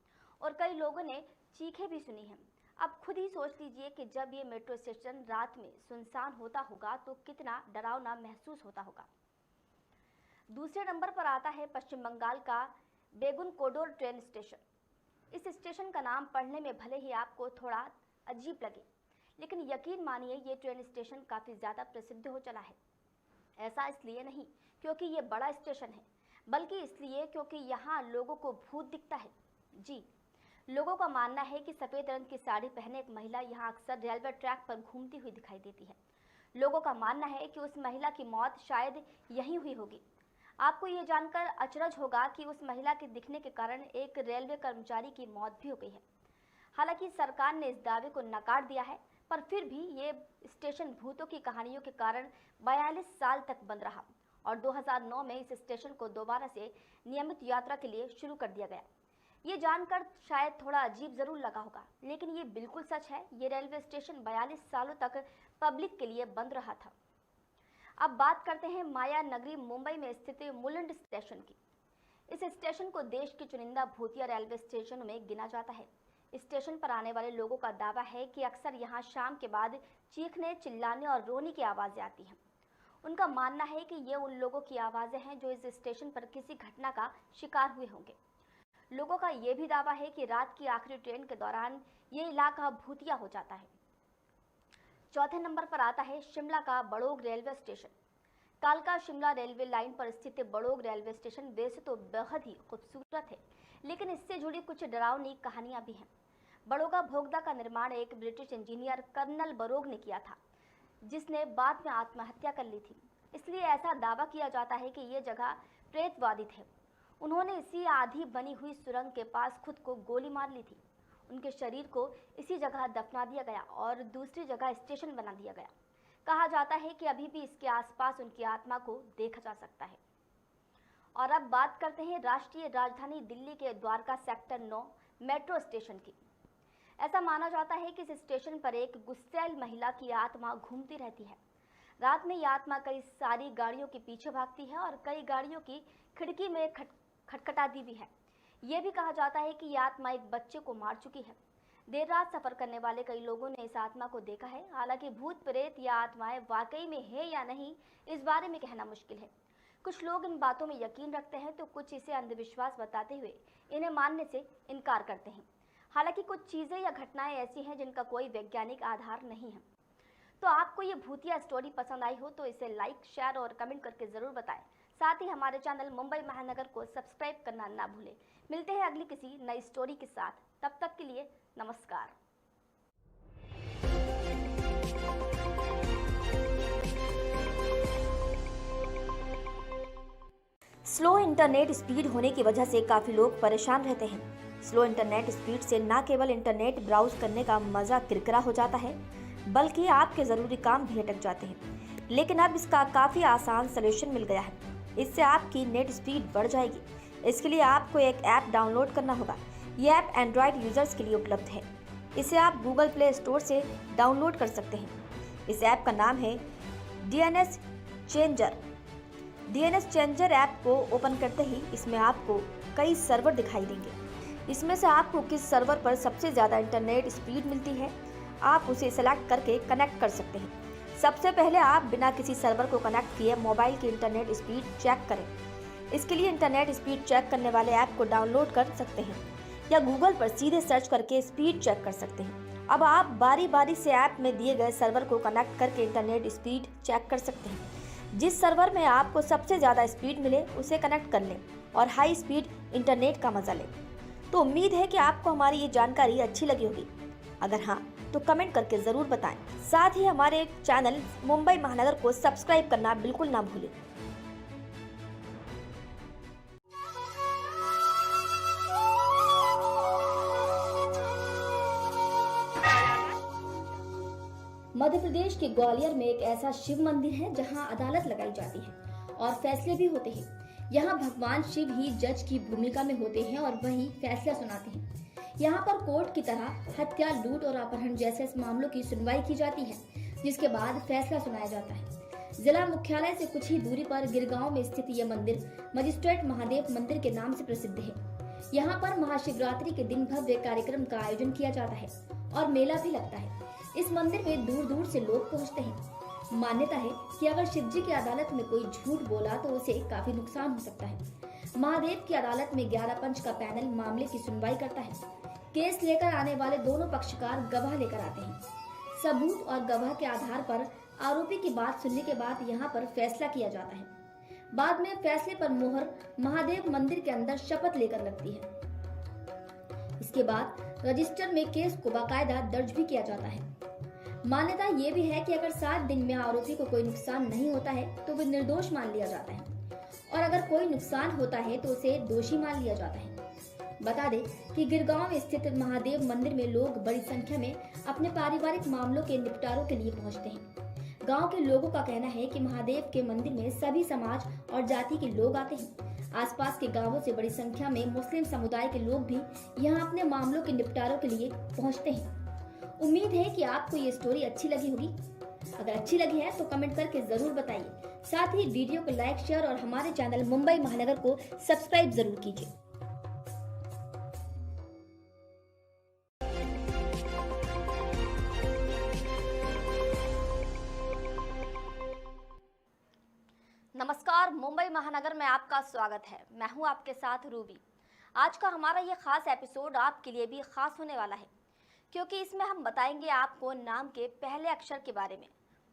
Speaker 1: और कई लोगों ने चीखें भी सुनी हैं। अब खुद ही सोच लीजिए कि जब ये मेट्रो स्टेशन रात में सुनसान होता होगा तो कितना डरावना महसूस होता होगा। दूसरे नंबर पर आता है पश्चिम बंगाल का बेगुन कोडोर ट्रेन स्टेशन। इस स्टेशन का नाम पढ़ने में भले ही आपको थोड़ा अजीब लगे, लेकिन यकीन मानिए ये ट्रेन स्टेशन काफ़ी ज़्यादा प्रसिद्ध हो चला है। ऐसा इसलिए नहीं क्योंकि ये बड़ा स्टेशन है, बल्कि इसलिए क्योंकि यहाँ लोगों को भूत दिखता है। जी, लोगों का मानना है कि सफ़ेद रंग की साड़ी पहने एक महिला यहाँ अक्सर रेलवे ट्रैक पर घूमती हुई दिखाई देती है। लोगों का मानना है कि उस महिला की मौत शायद यहीं हुई होगी। आपको ये जानकर अचरज होगा कि उस महिला के दिखने के कारण एक रेलवे कर्मचारी की मौत भी हो गई है। हालांकि सरकार ने इस दावे को नकार दिया है, पर फिर भी ये स्टेशन भूतों की कहानियों के कारण 42 साल तक बंद रहा और 2009 में इस स्टेशन को दोबारा से नियमित यात्रा के लिए शुरू कर दिया गया। ये जानकर शायद थोड़ा अजीब ज़रूर लगा होगा, लेकिन ये बिल्कुल सच है। ये रेलवे स्टेशन 42 सालों तक पब्लिक के लिए बंद रहा था। अब बात करते हैं माया नगरी मुंबई में स्थित मुलुंड स्टेशन की। इस स्टेशन को देश के चुनिंदा भूतिया रेलवे स्टेशनों में गिना जाता है। स्टेशन पर आने वाले लोगों का दावा है कि अक्सर यहाँ शाम के बाद चीखने, चिल्लाने और रोने की आवाज़ें आती हैं। उनका मानना है कि ये उन लोगों की आवाज़ें हैं जो इस स्टेशन पर किसी घटना का शिकार हुए होंगे। लोगों का ये भी दावा है कि रात की आखिरी ट्रेन के दौरान ये इलाका भूतिया हो जाता है। चौथे नंबर पर आता है शिमला का बड़ोग रेलवे स्टेशन। कालका शिमला रेलवे लाइन पर स्थित बड़ोग रेलवे स्टेशन वैसे तो बेहद ही खूबसूरत है, लेकिन इससे जुड़ी कुछ डरावनी कहानियां भी हैं। बड़ोगा भोगदा का निर्माण एक ब्रिटिश इंजीनियर कर्नल बरोग ने किया था, जिसने बाद में आत्महत्या कर ली थी। इसलिए ऐसा दावा किया जाता है कि ये जगह प्रेतवादित है। उन्होंने इसी आधी बनी हुई सुरंग के पास खुद को गोली मार ली थी। उनके शरीर को इसी जगह दफना दिया गया और दूसरी जगह स्टेशन बना दिया गया। कहा जाता है कि अभी भी इसके आसपास उनकी आत्मा को देखा जा सकता है। और अब बात करते हैं राष्ट्रीय राजधानी दिल्ली के द्वारका सेक्टर 9 मेट्रो स्टेशन की। ऐसा माना जाता है कि इस स्टेशन पर एक गुस्सैल महिला की आत्मा घूमती रहती है। रात में यह आत्मा कई सारी गाड़ियों के पीछे भागती है और कई गाड़ियों की खिड़की में खटखटाती भी है। ये भी कहा जाता है कि यह आत्मा एक बच्चे को मार चुकी है। देर रात सफर करने वाले कई लोगों ने इस आत्मा को देखा है। हालांकि भूत प्रेत या आत्माएं वाकई में है या नहीं, इस बारे में कहना मुश्किल है। कुछ लोग इन बातों में यकीन रखते हैं तो कुछ इसे अंधविश्वास बताते हुए इन्हें मानने से इनकार करते हैं। हालांकि कुछ चीज़ें या घटनाएं ऐसी हैं जिनका कोई वैज्ञानिक आधार नहीं है। तो आपको ये भूतिया स्टोरी पसंद आई हो तो इसे लाइक, शेयर और कमेंट करके ज़रूर बताएं। साथ ही हमारे चैनल मुंबई महानगर को सब्सक्राइब करना ना भूलें। मिलते हैं अगली किसी नई स्टोरी के साथ। तब तक के लिए नमस्कार।
Speaker 5: स्लो इंटरनेट स्पीड होने की वजह से काफ़ी लोग परेशान रहते हैं। स्लो इंटरनेट स्पीड से न केवल इंटरनेट ब्राउज करने का मज़ा किरकिरा हो जाता है, बल्कि आपके ज़रूरी काम भी अटक जाते हैं। लेकिन अब इसका काफ़ी आसान सलूशन मिल गया है। इससे आपकी नेट स्पीड बढ़ जाएगी। इसके लिए आपको एक ऐप डाउनलोड करना होगा। ये ऐप एंड्रॉयड यूजर्स के लिए उपलब्ध है। इसे आप गूगल प्ले स्टोर से डाउनलोड कर सकते हैं। इस ऐप का नाम है DNS changer. DNS changer app को ओपन करते ही इसमें आपको कई सर्वर दिखाई देंगे। इसमें से आपको किस सर्वर पर सबसे ज़्यादा इंटरनेट स्पीड मिलती है, आप उसे सेलेक्ट करके कनेक्ट कर सकते हैं। सबसे पहले आप बिना किसी सर्वर को कनेक्ट किए मोबाइल की इंटरनेट स्पीड चेक करें। इसके लिए इंटरनेट स्पीड चेक करने वाले ऐप को डाउनलोड कर सकते हैं या गूगल पर सीधे सर्च करके स्पीड चेक कर सकते हैं। अब आप बारी बारी से ऐप में दिए गए सर्वर को कनेक्ट करके इंटरनेट स्पीड चेक कर सकते हैं। जिस सर्वर में आपको सबसे ज़्यादा स्पीड मिले उसे कनेक्ट कर लें और हाई स्पीड इंटरनेट का मजा लें। तो उम्मीद है कि आपको हमारी ये जानकारी अच्छी लगी होगी। अगर हाँ तो कमेंट करके ज़रूर बताएं। साथ ही हमारे चैनल मुंबई महानगर को सब्सक्राइब करना बिल्कुल ना भूलें। मध्य प्रदेश के ग्वालियर में एक ऐसा शिव मंदिर है जहां अदालत लगाई जाती है और फैसले भी होते हैं। यहां भगवान शिव ही जज की भूमिका में होते हैं और वही फैसला सुनाते हैं। यहाँ पर कोर्ट की तरह हत्या, लूट और अपहरण जैसे मामलों की सुनवाई की जाती है, जिसके बाद फैसला सुनाया जाता है। जिला मुख्यालय से कुछ ही दूरी पर गिरगांव में स्थित यह मंदिर मजिस्ट्रेट महादेव मंदिर के नाम से प्रसिद्ध है। यहाँ पर महाशिवरात्रि के दिन भव्य कार्यक्रम का आयोजन किया जाता है और मेला भी लगता है। इस मंदिर में दूर दूर से लोग पहुँचते हैं। मान्यता है कि अगर शिव जी की अदालत में कोई झूठ बोला तो उसे काफी नुकसान हो सकता है। महादेव की अदालत में 11 पंच का पैनल मामले की सुनवाई करता है। केस लेकर आने वाले दोनों पक्षकार गवाह लेकर आते हैं। सबूत और गवाह के आधार पर आरोपी की बात सुनने के बाद यहाँ पर फैसला किया जाता है। बाद में फैसले पर मोहर महादेव मंदिर के अंदर शपथ लेकर लगती है। इसके बाद रजिस्टर में केस को बाकायदा दर्ज भी किया जाता है। मान्यता ये भी है कि अगर 7 दिन में आरोपी को कोई नुकसान नहीं होता है तो वह निर्दोष मान लिया जाता है और अगर कोई नुकसान होता है तो उसे दोषी मान लिया जाता है। बता दें कि गिरगांव में स्थित महादेव मंदिर में लोग बड़ी संख्या में अपने पारिवारिक मामलों के निपटारों के लिए पहुंचते हैं। गांव के लोगों का कहना है कि महादेव के मंदिर में सभी समाज और जाति के लोग आते हैं। आसपास के गांवों से बड़ी संख्या में मुस्लिम समुदाय के लोग भी यहां अपने मामलों के निपटारों के लिए पहुंचते हैं। उम्मीद है कि आपको ये स्टोरी अच्छी लगी होगी। अगर अच्छी लगी है तो कमेंट करके जरूर बताइए। साथ ही वीडियो को लाइक, शेयर और हमारे चैनल मुंबई महानगर को सब्सक्राइब जरूर कीजिए।
Speaker 1: नमस्कार, मुंबई महानगर में आपका स्वागत है। मैं हूं आपके साथ रूबी। आज का हमारा ये खास एपिसोड आपके लिए भी खास होने वाला है, क्योंकि इसमें हम बताएंगे आपको नाम के पहले अक्षर के बारे में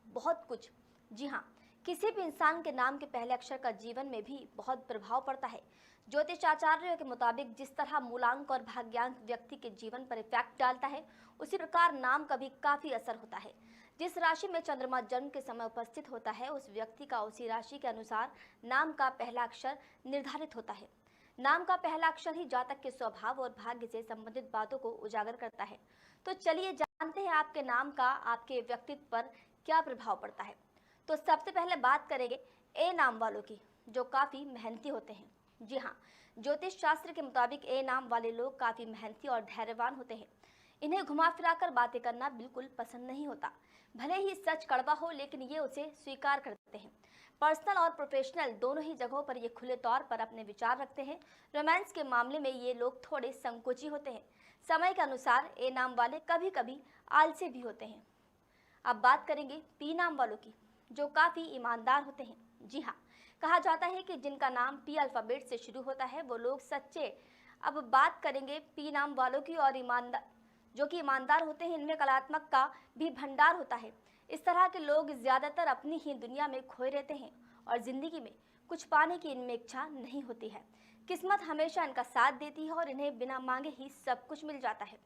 Speaker 1: बहुत कुछ। जी हाँ, किसी भी इंसान के नाम के पहले अक्षर का जीवन में भी बहुत प्रभाव पड़ता है। ज्योतिषाचार्यों के मुताबिक जिस तरह मूलांक और भाग्यांक व्यक्ति के जीवन पर इफेक्ट डालता है, उसी प्रकार नाम का भी काफ़ी असर होता है। जिस राशि में चंद्रमा जन्म के समय उपस्थित होता है, उस व्यक्ति का उसी राशि के अनुसार नाम का पहला अक्षर निर्धारित होता है। नाम का पहला अक्षर ही जातक के स्वभाव और भाग्य से संबंधित बातों को उजागर करता है। तो चलिए जानते हैं आपके नाम का आपके व्यक्तित्व पर क्या प्रभाव पड़ता है। तो सबसे पहले बात करेंगे ए नाम वालों की, जो काफ़ी मेहनती होते हैं। जी हाँ, ज्योतिष शास्त्र के मुताबिक ए नाम वाले लोग काफ़ी मेहनती और धैर्यवान होते हैं। इन्हें घुमा फिरा कर बातें करना बिल्कुल पसंद नहीं होता। भले ही सच कड़वा हो, लेकिन ये उसे स्वीकार करते हैं। पर्सनल और प्रोफेशनल दोनों ही जगहों पर ये खुले तौर पर अपने विचार रखते हैं। रोमांस के मामले में ये लोग थोड़े संकोची होते हैं। समय के अनुसार ए नाम वाले कभी कभी आलसी भी होते हैं। अब बात करेंगे पी नाम वालों की, जो काफ़ी ईमानदार होते हैं। जी हाँ, कहा जाता है कि जिनका नाम पी अल्फ़ाबेट से शुरू होता है वो लोग सच्चे। अब बात करेंगे पी नाम वालों की, और जो कि ईमानदार होते हैं, इनमें कलात्मक का भी भंडार होता है। इस तरह के लोग ज़्यादातर अपनी ही दुनिया में खोए रहते हैं और ज़िंदगी में कुछ पाने की इनमें इच्छा नहीं होती है। किस्मत हमेशा इनका साथ देती है और इन्हें बिना मांगे ही सब कुछ मिल जाता है।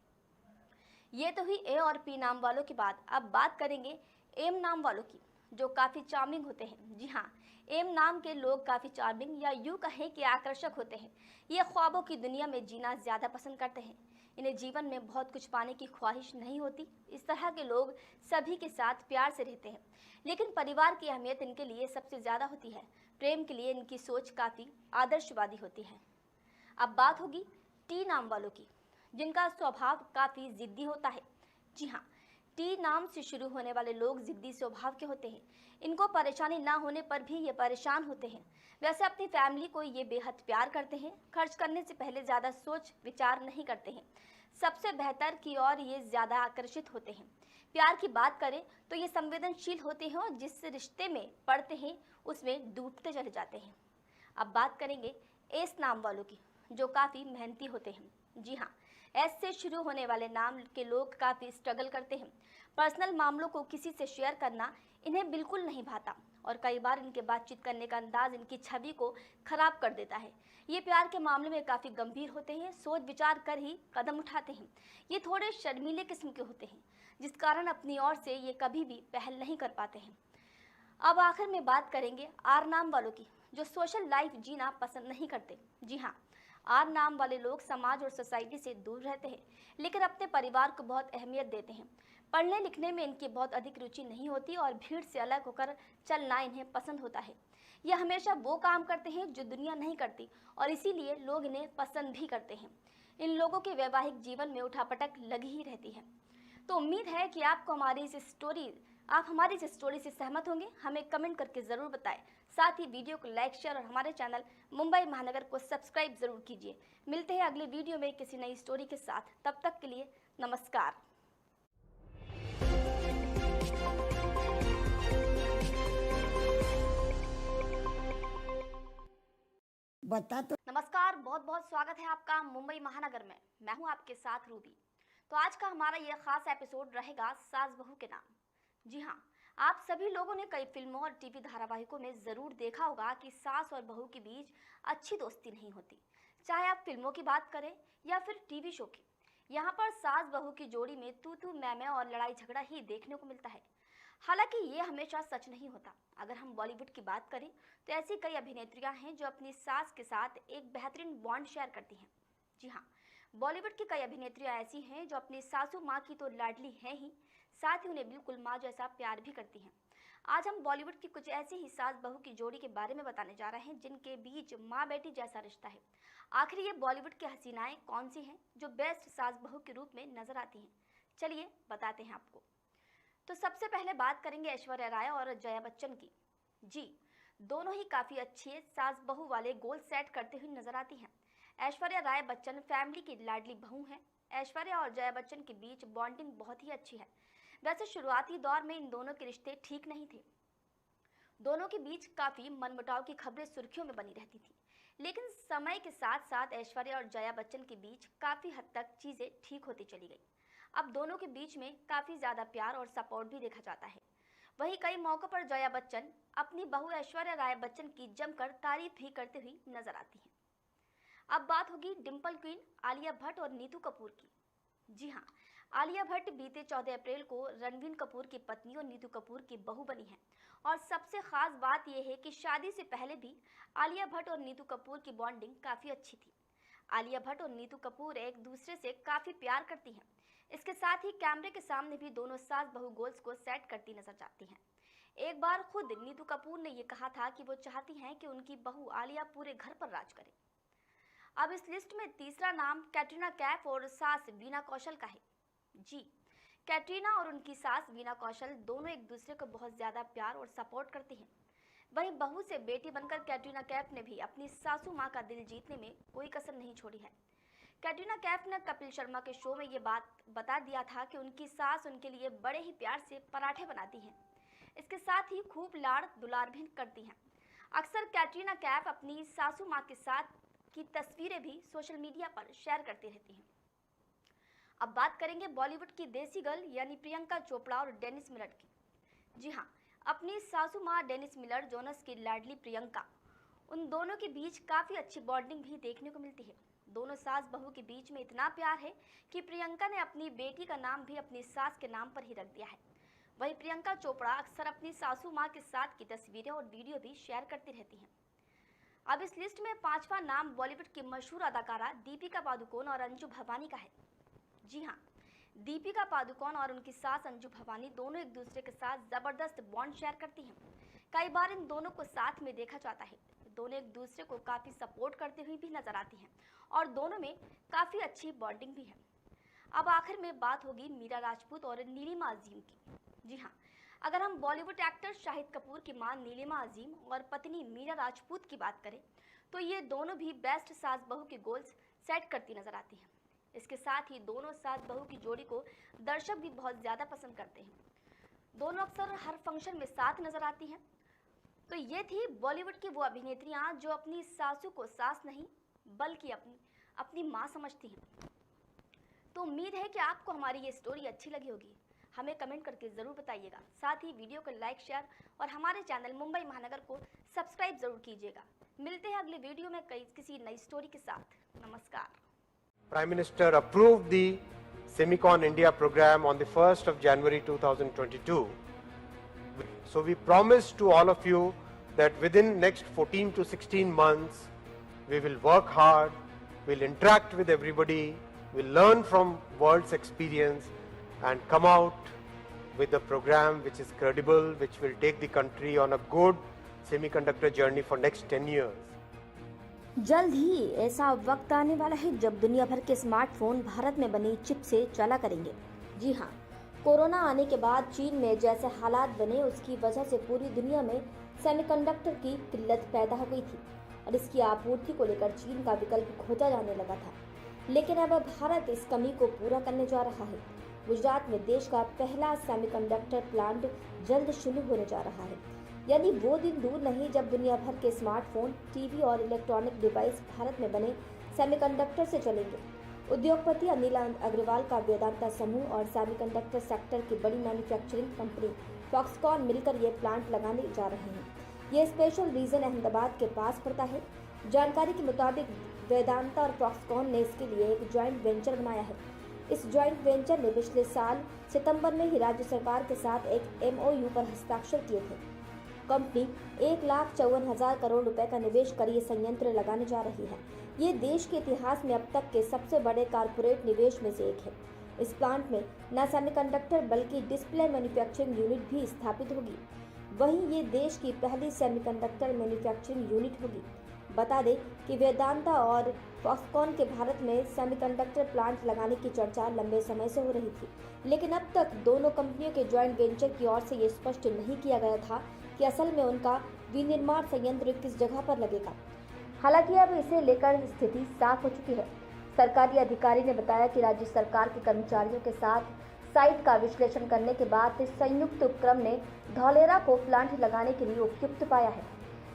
Speaker 1: ये तो हुई ए और पी नाम वालों की बात। अब बात करेंगे एम नाम वालों की, जो काफ़ी चार्मिंग होते हैं। जी हाँ, एम नाम के लोग काफ़ी चार्मिंग या यूँ कहें कि आकर्षक होते हैं। ये ख्वाबों की दुनिया में जीना ज़्यादा पसंद करते हैं। इन्हें जीवन में बहुत कुछ पाने की ख्वाहिश नहीं होती। इस तरह के लोग सभी के साथ प्यार से रहते हैं, लेकिन परिवार की अहमियत इनके लिए सबसे ज़्यादा होती है। प्रेम के लिए इनकी सोच काफ़ी आदर्शवादी होती है। अब बात होगी टी नाम वालों की, जिनका स्वभाव काफ़ी ज़िद्दी होता है। जी हाँ, टी नाम से शुरू होने वाले लोग ज़िद्दी स्वभाव के होते हैं। इनको परेशानी ना होने पर भी ये परेशान होते हैं। वैसे अपनी फैमिली को ये बेहद प्यार करते हैं। खर्च करने से पहले ज़्यादा सोच विचार नहीं करते हैं। सबसे बेहतर की ओर ये ज़्यादा आकर्षित होते हैं। प्यार की बात करें तो ये संवेदनशील होते हैं और जिस रिश्ते में पड़ते हैं उसमें डूबते चले जाते हैं। अब बात करेंगे एस नाम वालों की, जो काफ़ी मेहनती होते हैं। जी हाँ, एस से शुरू होने वाले नाम के लोग काफ़ी स्ट्रगल करते हैं। पर्सनल मामलों को किसी से शेयर करना इन्हें बिल्कुल नहीं भाता और कई बार इनके बातचीत करने का अंदाज इनकी छवि को खराब कर देता है। ये प्यार के मामले में काफ़ी गंभीर होते हैं, सोच विचार कर ही कदम उठाते हैं। ये थोड़े शर्मीले किस्म के होते हैं, जिस कारण अपनी ओर से ये कभी भी पहल नहीं कर पाते हैं। अब आखिर में बात करेंगे आर नाम वालों की, जो सोशल लाइफ जीना पसंद नहीं करते। जी हाँ, आर नाम वाले लोग समाज और सोसाइटी से दूर रहते हैं, लेकिन अपने परिवार को बहुत अहमियत देते हैं। पढ़ने लिखने में इनकी बहुत अधिक रुचि नहीं होती और भीड़ से अलग होकर चलना इन्हें पसंद होता है। ये हमेशा वो काम करते हैं जो दुनिया नहीं करती और इसीलिए लोग इन्हें पसंद भी करते हैं। इन लोगों के वैवाहिक जीवन में उठापटक लगी ही रहती है। तो उम्मीद है कि आप हमारी इस स्टोरी से सहमत होंगे। हमें कमेंट करके ज़रूर बताएं। साथ ही वीडियो को लाइक, शेयर और हमारे चैनल मुंबई महानगर को सब्सक्राइब ज़रूर कीजिए। मिलते हैं अगले वीडियो में किसी नई स्टोरी के साथ। तब तक के लिए नमस्कार।
Speaker 2: बता तो।
Speaker 1: नमस्कार, बहुत बहुत स्वागत है आपका मुंबई महानगर में। मैं हूं आपके साथ रूबी। तो आज का हमारा यह खास एपिसोड रहेगा सास बहू के नाम। जी हाँ, आप सभी लोगों ने कई फिल्मों और टीवी धारावाहिकों में ज़रूर देखा होगा कि सास और बहू के बीच अच्छी दोस्ती नहीं होती, चाहे आप फिल्मों की बात करें या फिर टीवी शो की। यहाँ पर सास बहू की जोड़ी में तू तू मैं और लड़ाई झगड़ा ही देखने को मिलता है। हालांकि ये हमेशा सच नहीं होता। अगर हम बॉलीवुड की बात करें तो ऐसी कई अभिनेत्रियां हैं जो अपनी सास के साथ एक बेहतरीन बॉन्ड शेयर करती हैं। जी हाँ, बॉलीवुड की कई अभिनेत्रियां ऐसी हैं जो अपनी सासू माँ की तो लाडली हैं ही, साथ ही उन्हें बिल्कुल माँ जैसा प्यार भी करती हैं। आज हम बॉलीवुड की कुछ ऐसी ही सास बहू की जोड़ी के बारे में बताने जा रहे हैं जिनके बीच माँ बेटी जैसा रिश्ता है। आखिर ये बॉलीवुड की हसीनाएं कौन सी हैं जो बेस्ट सास बहू के रूप में नजर आती हैं? चलिए बताते हैं आपको। तो सबसे पहले बात करेंगे ऐश्वर्या राय और जया बच्चन की। जी, दोनों ही काफ़ी अच्छे सास बहू वाले गोल सेट करते हुए नजर आती हैं। ऐश्वर्या राय बच्चन फैमिली की लाडली बहू हैं। ऐश्वर्या और जया बच्चन के बीच बॉन्डिंग बहुत ही अच्छी है। वैसे शुरुआती दौर में इन दोनों के रिश्ते ठीक नहीं थे। दोनों के बीच काफ़ी मनमुटाव की खबरें सुर्खियों में बनी रहती थी, लेकिन समय के साथ साथ ऐश्वर्या और जया बच्चन के बीच काफ़ी हद तक चीज़ें ठीक होती चली गई। अब दोनों के बीच में काफ़ी ज़्यादा प्यार और सपोर्ट भी देखा जाता है। वहीं कई मौक़ों पर जया बच्चन अपनी बहू ऐश्वर्या राय बच्चन की जमकर तारीफ भी करते हुए नजर आती हैं। अब बात होगी डिम्पल क्वीन आलिया भट्ट और नीतू कपूर की। जी हाँ, आलिया भट्ट बीते 14 अप्रैल को रणबीर कपूर की पत्नी और नीतू कपूर की बहू बनी है। और सबसे खास बात यह है कि शादी से पहले भी आलिया भट्ट और नीतू कपूर की बॉन्डिंग काफ़ी अच्छी थी। आलिया भट्ट और नीतू कपूर एक दूसरे से काफ़ी प्यार करती हैं। इसके साथ ही कैमरे के सामने भी दोनों सास बहू गोल्स को सेट करती नजर जाती हैं। एक बार खुद नीतू कपूर ने यह कहा था कि वो चाहती हैं कि उनकी बहू आलिया पूरे घर पर राज करे। अब इस लिस्ट में तीसरा नाम कैटरीना कैफ और सास वीना कौशल का है। जी, कैटरीना और उनकी सास वीना कौशल दोनों एक दूसरे को बहुत ज़्यादा प्यार और सपोर्ट करती हैं। वहीं बहू से बेटी बनकर कैटरीना कैफ ने भी अपनी सासू माँ का दिल जीतने में कोई कसर नहीं छोड़ी है। कैटरीना कैफ ने कपिल शर्मा के शो में ये बात बता दिया था कि उनकी सास उनके लिए बड़े ही प्यार से पराठे बनाती हैं। इसके साथ ही खूब लाड़ दुलार भी करती हैं। अक्सर कैटरीना कैफ अपनी सासू माँ के साथ की तस्वीरें भी सोशल मीडिया पर शेयर करती रहती हैं। अब बात करेंगे बॉलीवुड की देसी गर्ल यानी प्रियंका चोपड़ा और डेनिस मिलर की। जी हाँ, अपनी सासू माँ डेनिस मिलर जोनस की लाडली प्रियंका, उन दोनों के बीच काफ़ी अच्छी बॉन्डिंग भी देखने को मिलती है। दोनों सास बहू के बीच में इतना प्यार है कि प्रियंका ने अपनी बेटी का नाम भी अपनी सास के नाम पर ही रख दिया है। वहीं प्रियंका चोपड़ा अक्सर अपनी सासू माँ के साथ की तस्वीरें और वीडियो भी शेयर करती रहती हैं। अब इस लिस्ट में 5वां नाम बॉलीवुड की मशहूर अदाकारा दीपिका पादुकोण और अंजू भवानी का है। जी हाँ, दीपिका पादुकोण और उनकी सास अंजू भवानी दोनों एक दूसरे के साथ जबरदस्त बॉन्ड शेयर करती हैं। कई बार इन दोनों को साथ में देखा जाता है। दोनों एक दूसरे को काफी सपोर्ट करते हुए भी नजर आती हैं और दोनों में काफी अच्छी बॉन्डिंग भी है। अब आखिर में बात होगी मीरा राजपूत और नीलिमा अजीम की। जी हाँ, अगर हम बॉलीवुड एक्टर शाहिद कपूर की मां नीलिमा अजीम और पत्नी मीरा राजपूत की बात करें तो ये दोनों भी बेस्ट सास बहू के गोल्स सेट करती नजर आती हैं। इसके साथ ही दोनों सास बहू की जोड़ी को दर्शक भी बहुत ज़्यादा पसंद करते हैं। दोनों अक्सर हर फंक्शन में साथ नजर आती हैं। तो ये थी बॉलीवुड की वो अभिनेत्रियाँ जो अपनी सासू को सास नहीं बल्कि अपनी माँ समझती हैं। तो उम्मीद है कि आपको हमारी ये स्टोरी अच्छी लगी होगी। हमें कमेंट करके ज़रूर बताइएगा। साथ ही वीडियो को लाइक, शेयर और हमारे चैनल मुंबई महानगर को सब्सक्राइब ज़रूर कीजिएगा। मिलते हैं अगले वीडियो में किसी नई स्टोरी के साथ। नमस्कार।
Speaker 10: Prime Minister approved the Semicon India program on the 1st of January 2022. So we promise to all of you that within next 14 to 16 months, we will work hard, we'll interact with everybody, we'll learn from world's experience and come out with a program which is credible, which will take the country on a good semiconductor journey for next 10 years.
Speaker 5: जल्द ही ऐसा वक्त आने वाला है जब दुनिया भर के स्मार्टफोन भारत में बनी चिप से चला करेंगे। जी हाँ, कोरोना आने के बाद चीन में जैसे हालात बने उसकी वजह से पूरी दुनिया में सेमीकंडक्टर की किल्लत पैदा हो गई थी और इसकी आपूर्ति को लेकर चीन का विकल्प खोजा जाने लगा था। लेकिन अब भारत इस कमी को पूरा करने जा रहा है। गुजरात में देश का पहला सेमीकंडक्टर प्लांट जल्द शुरू होने जा रहा है। यानी वो दिन दूर नहीं जब दुनिया भर के स्मार्टफोन, टीवी और इलेक्ट्रॉनिक डिवाइस भारत में बने सेमीकंडक्टर से चलेंगे। उद्योगपति अनिल अग्रवाल का वेदांता समूह और सेमीकंडक्टर सेक्टर की बड़ी मैन्युफैक्चरिंग कंपनी फॉक्सकॉन मिलकर ये प्लांट लगाने जा रहे हैं। ये स्पेशल रीजन अहमदाबाद के पास पड़ता है। जानकारी के मुताबिक वेदांता और फॉक्सकॉन ने इसके लिए एक ज्वाइंट वेंचर बनाया है। इस ज्वाइंट वेंचर ने पिछले साल सितंबर में ही राज्य सरकार के साथ एक MOU पर हस्ताक्षर किए थे। कंपनी 1,54,000 करोड़ रुपए का निवेश कर ये संयंत्र लगाने जा रही है। ये देश के इतिहास में अब तक के सबसे बड़े कारपोरेट निवेश में से एक है। इस प्लांट में न सेमीकंडक्टर बल्कि डिस्प्ले मैन्युफैक्चरिंग यूनिट भी स्थापित होगी। वहीं ये देश की पहली सेमीकंडक्टर मैन्युफैक्चरिंग यूनिट होगी। बता दें कि वेदांता और फॉक्सकॉन के भारत में सेमीकंडक्टर प्लांट लगाने की चर्चा लंबे समय से हो रही थी, लेकिन अब तक दोनों कंपनियों के ज्वाइंट वेंचर की ओर से ये स्पष्ट नहीं किया गया था कि असल में उनका विनिर्माण संयंत्र किस जगह पर लगेगा। हालांकि अब इसे लेकर स्थिति साफ हो चुकी है। सरकारी अधिकारी ने बताया कि राज्य सरकार के कर्मचारियों के साथ साइट का विश्लेषण करने के बाद संयुक्त उपक्रम ने धौलेरा को प्लांट लगाने के लिए उपयुक्त पाया है।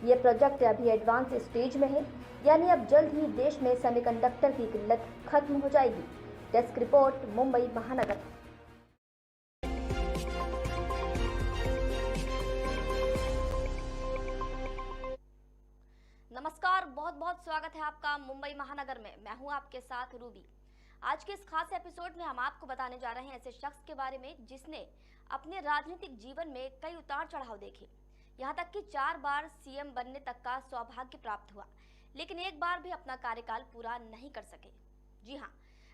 Speaker 5: ये प्रोजेक्ट अभी एडवांस स्टेज में है, यानी अब जल्द ही देश में सेमीकंडक्टर की किल्लत खत्म हो जाएगी। डेस्क रिपोर्ट, मुंबई महानगर।
Speaker 1: नमस्कार, बहुत बहुत स्वागत है आपका मुंबई महानगर में। मैं हूं आपके साथ रूबी। आज के इस खास एपिसोड में हम आपको बताने जा रहे हैं ऐसे शख्स के बारे में जिसने अपने राजनीतिक जीवन में कई उतार चढ़ाव देखे। यहाँ तक कि 4 बार CM बनने तक का सौभाग्य प्राप्त हुआ, लेकिन एक बार भी अपना कार्यकाल पूरा नहीं कर सके। जी हाँ,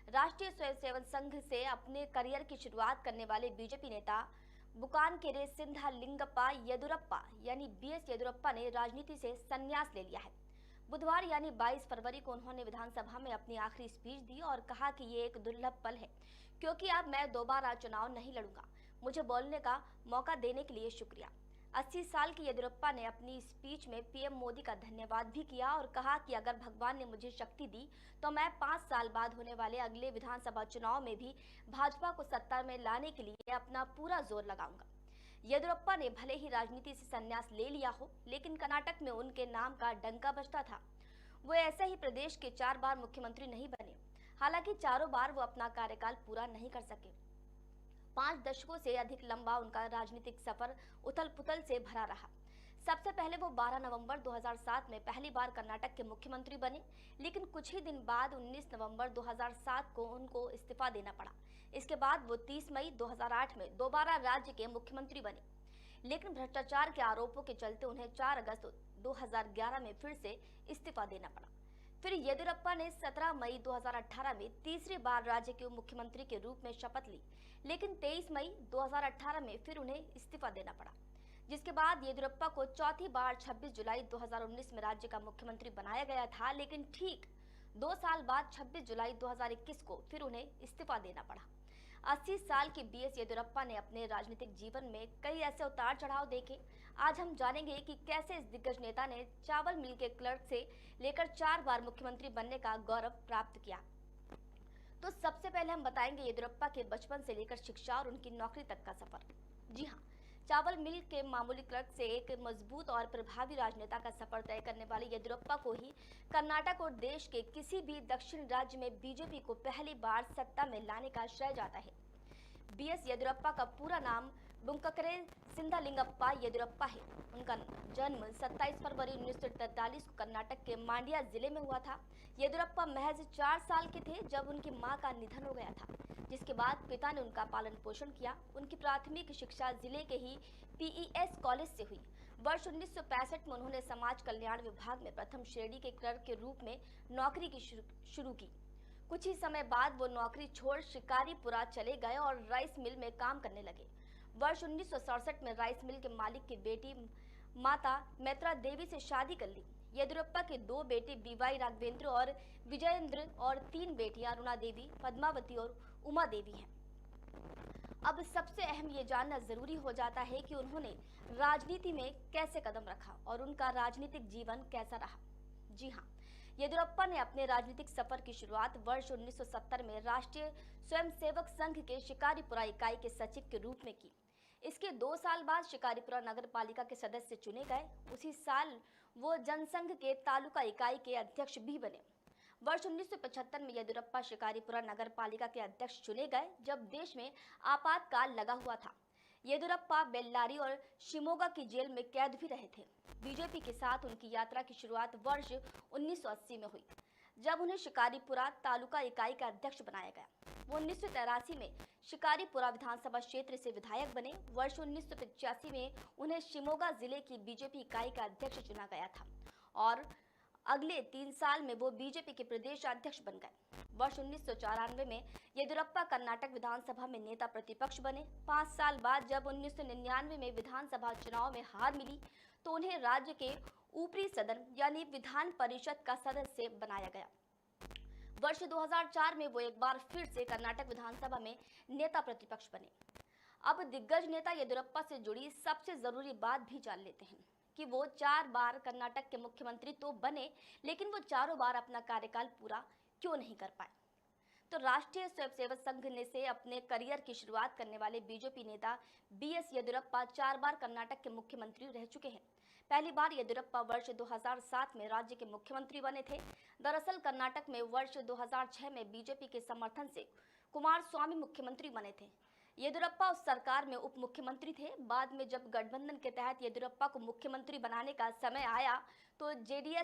Speaker 1: राष्ट्रीय स्वयंसेवक संघ से अपने करियर की शुरुआत करने वाले बीजेपी नेता बुकानकेरे सिंधालिंगप्पा येदुरप्पा यानी BS येदुरप्पा ने राजनीति से संन्यास ले लिया है। बुधवार यानी 22 फरवरी को उन्होंने विधानसभा में अपनी आखिरी स्पीच दी और कहा कि ये एक दुर्लभ पल है क्योंकि अब मैं दोबारा चुनाव नहीं लड़ूंगा। मुझे बोलने का मौका देने के लिए शुक्रिया। 80 साल के येदुरप्पा ने अपनी स्पीच में PM मोदी का धन्यवाद भी किया और कहा कि अगर भगवान ने मुझे शक्ति दी तो मैं 5 साल बाद होने वाले अगले विधानसभा चुनाव में भी भाजपा को सत्ता में लाने के लिए अपना पूरा जोर लगाऊंगा। येदुरप्पा ने भले ही राजनीति से संन्यास ले लिया हो, लेकिन कर्नाटक में उनके नाम का डंका बजता था। वो ऐसे ही प्रदेश के 4 बार मुख्यमंत्री नहीं बने। हालांकि चारों बार वो अपना कार्यकाल पूरा नहीं कर सके। 5 दशकों से अधिक लंबा उनका राजनीतिक सफर उथल पुथल से भरा रहा। सबसे पहले वो 12 नवंबर 2007 में पहली बार कर्नाटक के मुख्यमंत्री बने, लेकिन कुछ ही दिन बाद 19 नवंबर 2007 को उनको इस्तीफा देना पड़ा। इसके बाद वो 30 मई 2008 में दोबारा राज्य के मुख्यमंत्री बने, लेकिन भ्रष्टाचार के आरोपों के चलते उन्हें 4 अगस्त 2011 में फिर से इस्तीफा देना पड़ा। फिर येदियुरप्पा ने 17 मई 2018 में तीसरी बार राज्य के उप मुख्यमंत्री के रूप में शपथ ली, लेकिन 23 मई 2018 में फिर उन्हें इस्तीफा देना पड़ा, जिसके बाद येदियुरप्पा को चौथी बार 26 जुलाई 2019 में राज्य का मुख्यमंत्री बनाया गया था, लेकिन ठीक 2 साल बाद 26 जुलाई 2021 को फिर उन्हें इस्तीफा देना पड़ा। 80 साल के बीएस येदियुरप्पा ने अपने राजनीतिक जीवन में कई ऐसे उतार चढ़ाव देखे। आज हम जानेंगे कि कैसे इस दिग्गज नेता ने चावल मिल के क्लर्क से लेकर 4 बार मुख्यमंत्री बनने का गौरव प्राप्त किया। तो सबसे पहले हम बताएंगे येदियुरप्पा के बचपन से लेकर शिक्षा और उनकी नौकरी तक का सफर। जी हाँ, चावल मिल के मामूली क्लर्क से एक मजबूत और प्रभावी राजनेता का सफर तय करने वाले येदियुरप्पा को ही कर्नाटक और देश के किसी भी दक्षिण राज्य में बीजेपी को पहली बार सत्ता में लाने का श्रेय जाता है। बीएस येदियुरप्पा का पूरा नाम बुंककरे सिंधालिंगप्पा येदियुरप्पा है। उनका जन्म 27 फरवरी 1943 को कर्नाटक के मांड्या जिले में हुआ था। येदियुरप्पा महज 4 साल के थे जब उनकी मां का निधन हो गया था, जिसके बाद पिता ने उनका पालन पोषण किया। उनकी प्राथमिक शिक्षा जिले के ही पीईएस कॉलेज से हुई। वर्ष 1965 में उन्होंने समाज कल्याण विभाग में प्रथम श्रेणी के क्लर्क के रूप में नौकरी की शुरू की। कुछ ही समय बाद वो नौकरी छोड़ शिकारीपुरा चले गए और राइस मिल में काम करने लगे। वर्ष 1967 में राइस मिल के मालिक की बेटी माता मैत्रा देवी से शादी कर ली। येदियुरप्पा के 2 बेटे बीवाई राघवेंद्र और विजयेंद्र और 3 बेटियां अरुणा देवी, पद्मावती और उमा देवी हैं। अब सबसे अहम ये जानना जरूरी हो जाता है कि उन्होंने राजनीति में कैसे कदम रखा और उनका राजनीतिक जीवन कैसा रहा। जी हाँ, येदियुरप्पा ने अपने राजनीतिक सफर की शुरुआत वर्ष 1970 में राष्ट्रीय स्वयंसेवक संघ के शिकारीपुरा इकाई के सचिव के रूप में की। इसके 2 साल बाद शिकारीपुरा नगर पालिका के सदस्य चुने गए। उसी साल वो जनसंघ के तालुका इकाई के अध्यक्ष भी बने। वर्ष 1975 में येदियुरप्पा शिकारीपुरा नगर पालिका के अध्यक्ष चुने गए, जब देश में आपातकाल लगा हुआ था। येदियुरप्पा बेल्लारी और शिमोगा की जेल में कैद भी रहे थे। बीजेपी के साथ उनकी यात्रा की शुरुआत वर्ष 1980 में हुई, जब उन्हें शिकारीपुरा तालुका इकाई का अध्यक्ष बनाया गया। वो 1983 में शिकारीपुरा विधानसभा क्षेत्र से विधायक बने। वर्ष 1985 में उन्हें शिमोगा जिले की बीजेपी इकाई का अध्यक्ष चुना गया था और अगले 3 साल में वो बीजेपी के प्रदेश अध्यक्ष बन गए। वर्ष 1994 में येदियुरप्पा कर्नाटक विधानसभा में नेता प्रतिपक्ष बने। 5 साल बाद जब 1999 में विधानसभा चुनाव में हार मिली तो उन्हें राज्य के ऊपरी सदन यानी विधान परिषद का सदस्य बनाया गया। वर्ष 2004 में वो एक बार फिर से कर्नाटक विधानसभा में नेता प्रतिपक्ष बने। अब दिग्गज नेता येदियुरप्पा से जुड़ी सबसे जरूरी बात भी जान लेते हैं कि वो 4 बार कर्नाटक के मुख्यमंत्री तो बने, लेकिन वो चारों बार अपना कार्यकाल पूरा क्यों नहीं कर पाए। तो राष्ट्रीय स्वयंसेवक संघ ने से अपने करियर की शुरुआत करने वाले बीजेपी नेता बीएस येदियुरप्पा 4 बार कर्नाटक के मुख्यमंत्री रह चुके हैं। पहली बार येदियुरप्पा वर्ष 2007 में राज्य के मुख्यमंत्री बने थे। दरअसल कर्नाटक में वर्ष 2006 में बीजेपी के समर्थन से कुमारस्वामी मुख्यमंत्री बने थे। येदियुरप्पा उस सरकार में उप मुख्यमंत्री थे। बाद में जब गठबंधन के तहत येदियुरप्पा को मुख्यमंत्री बनाने का समय आया तो जेडीएस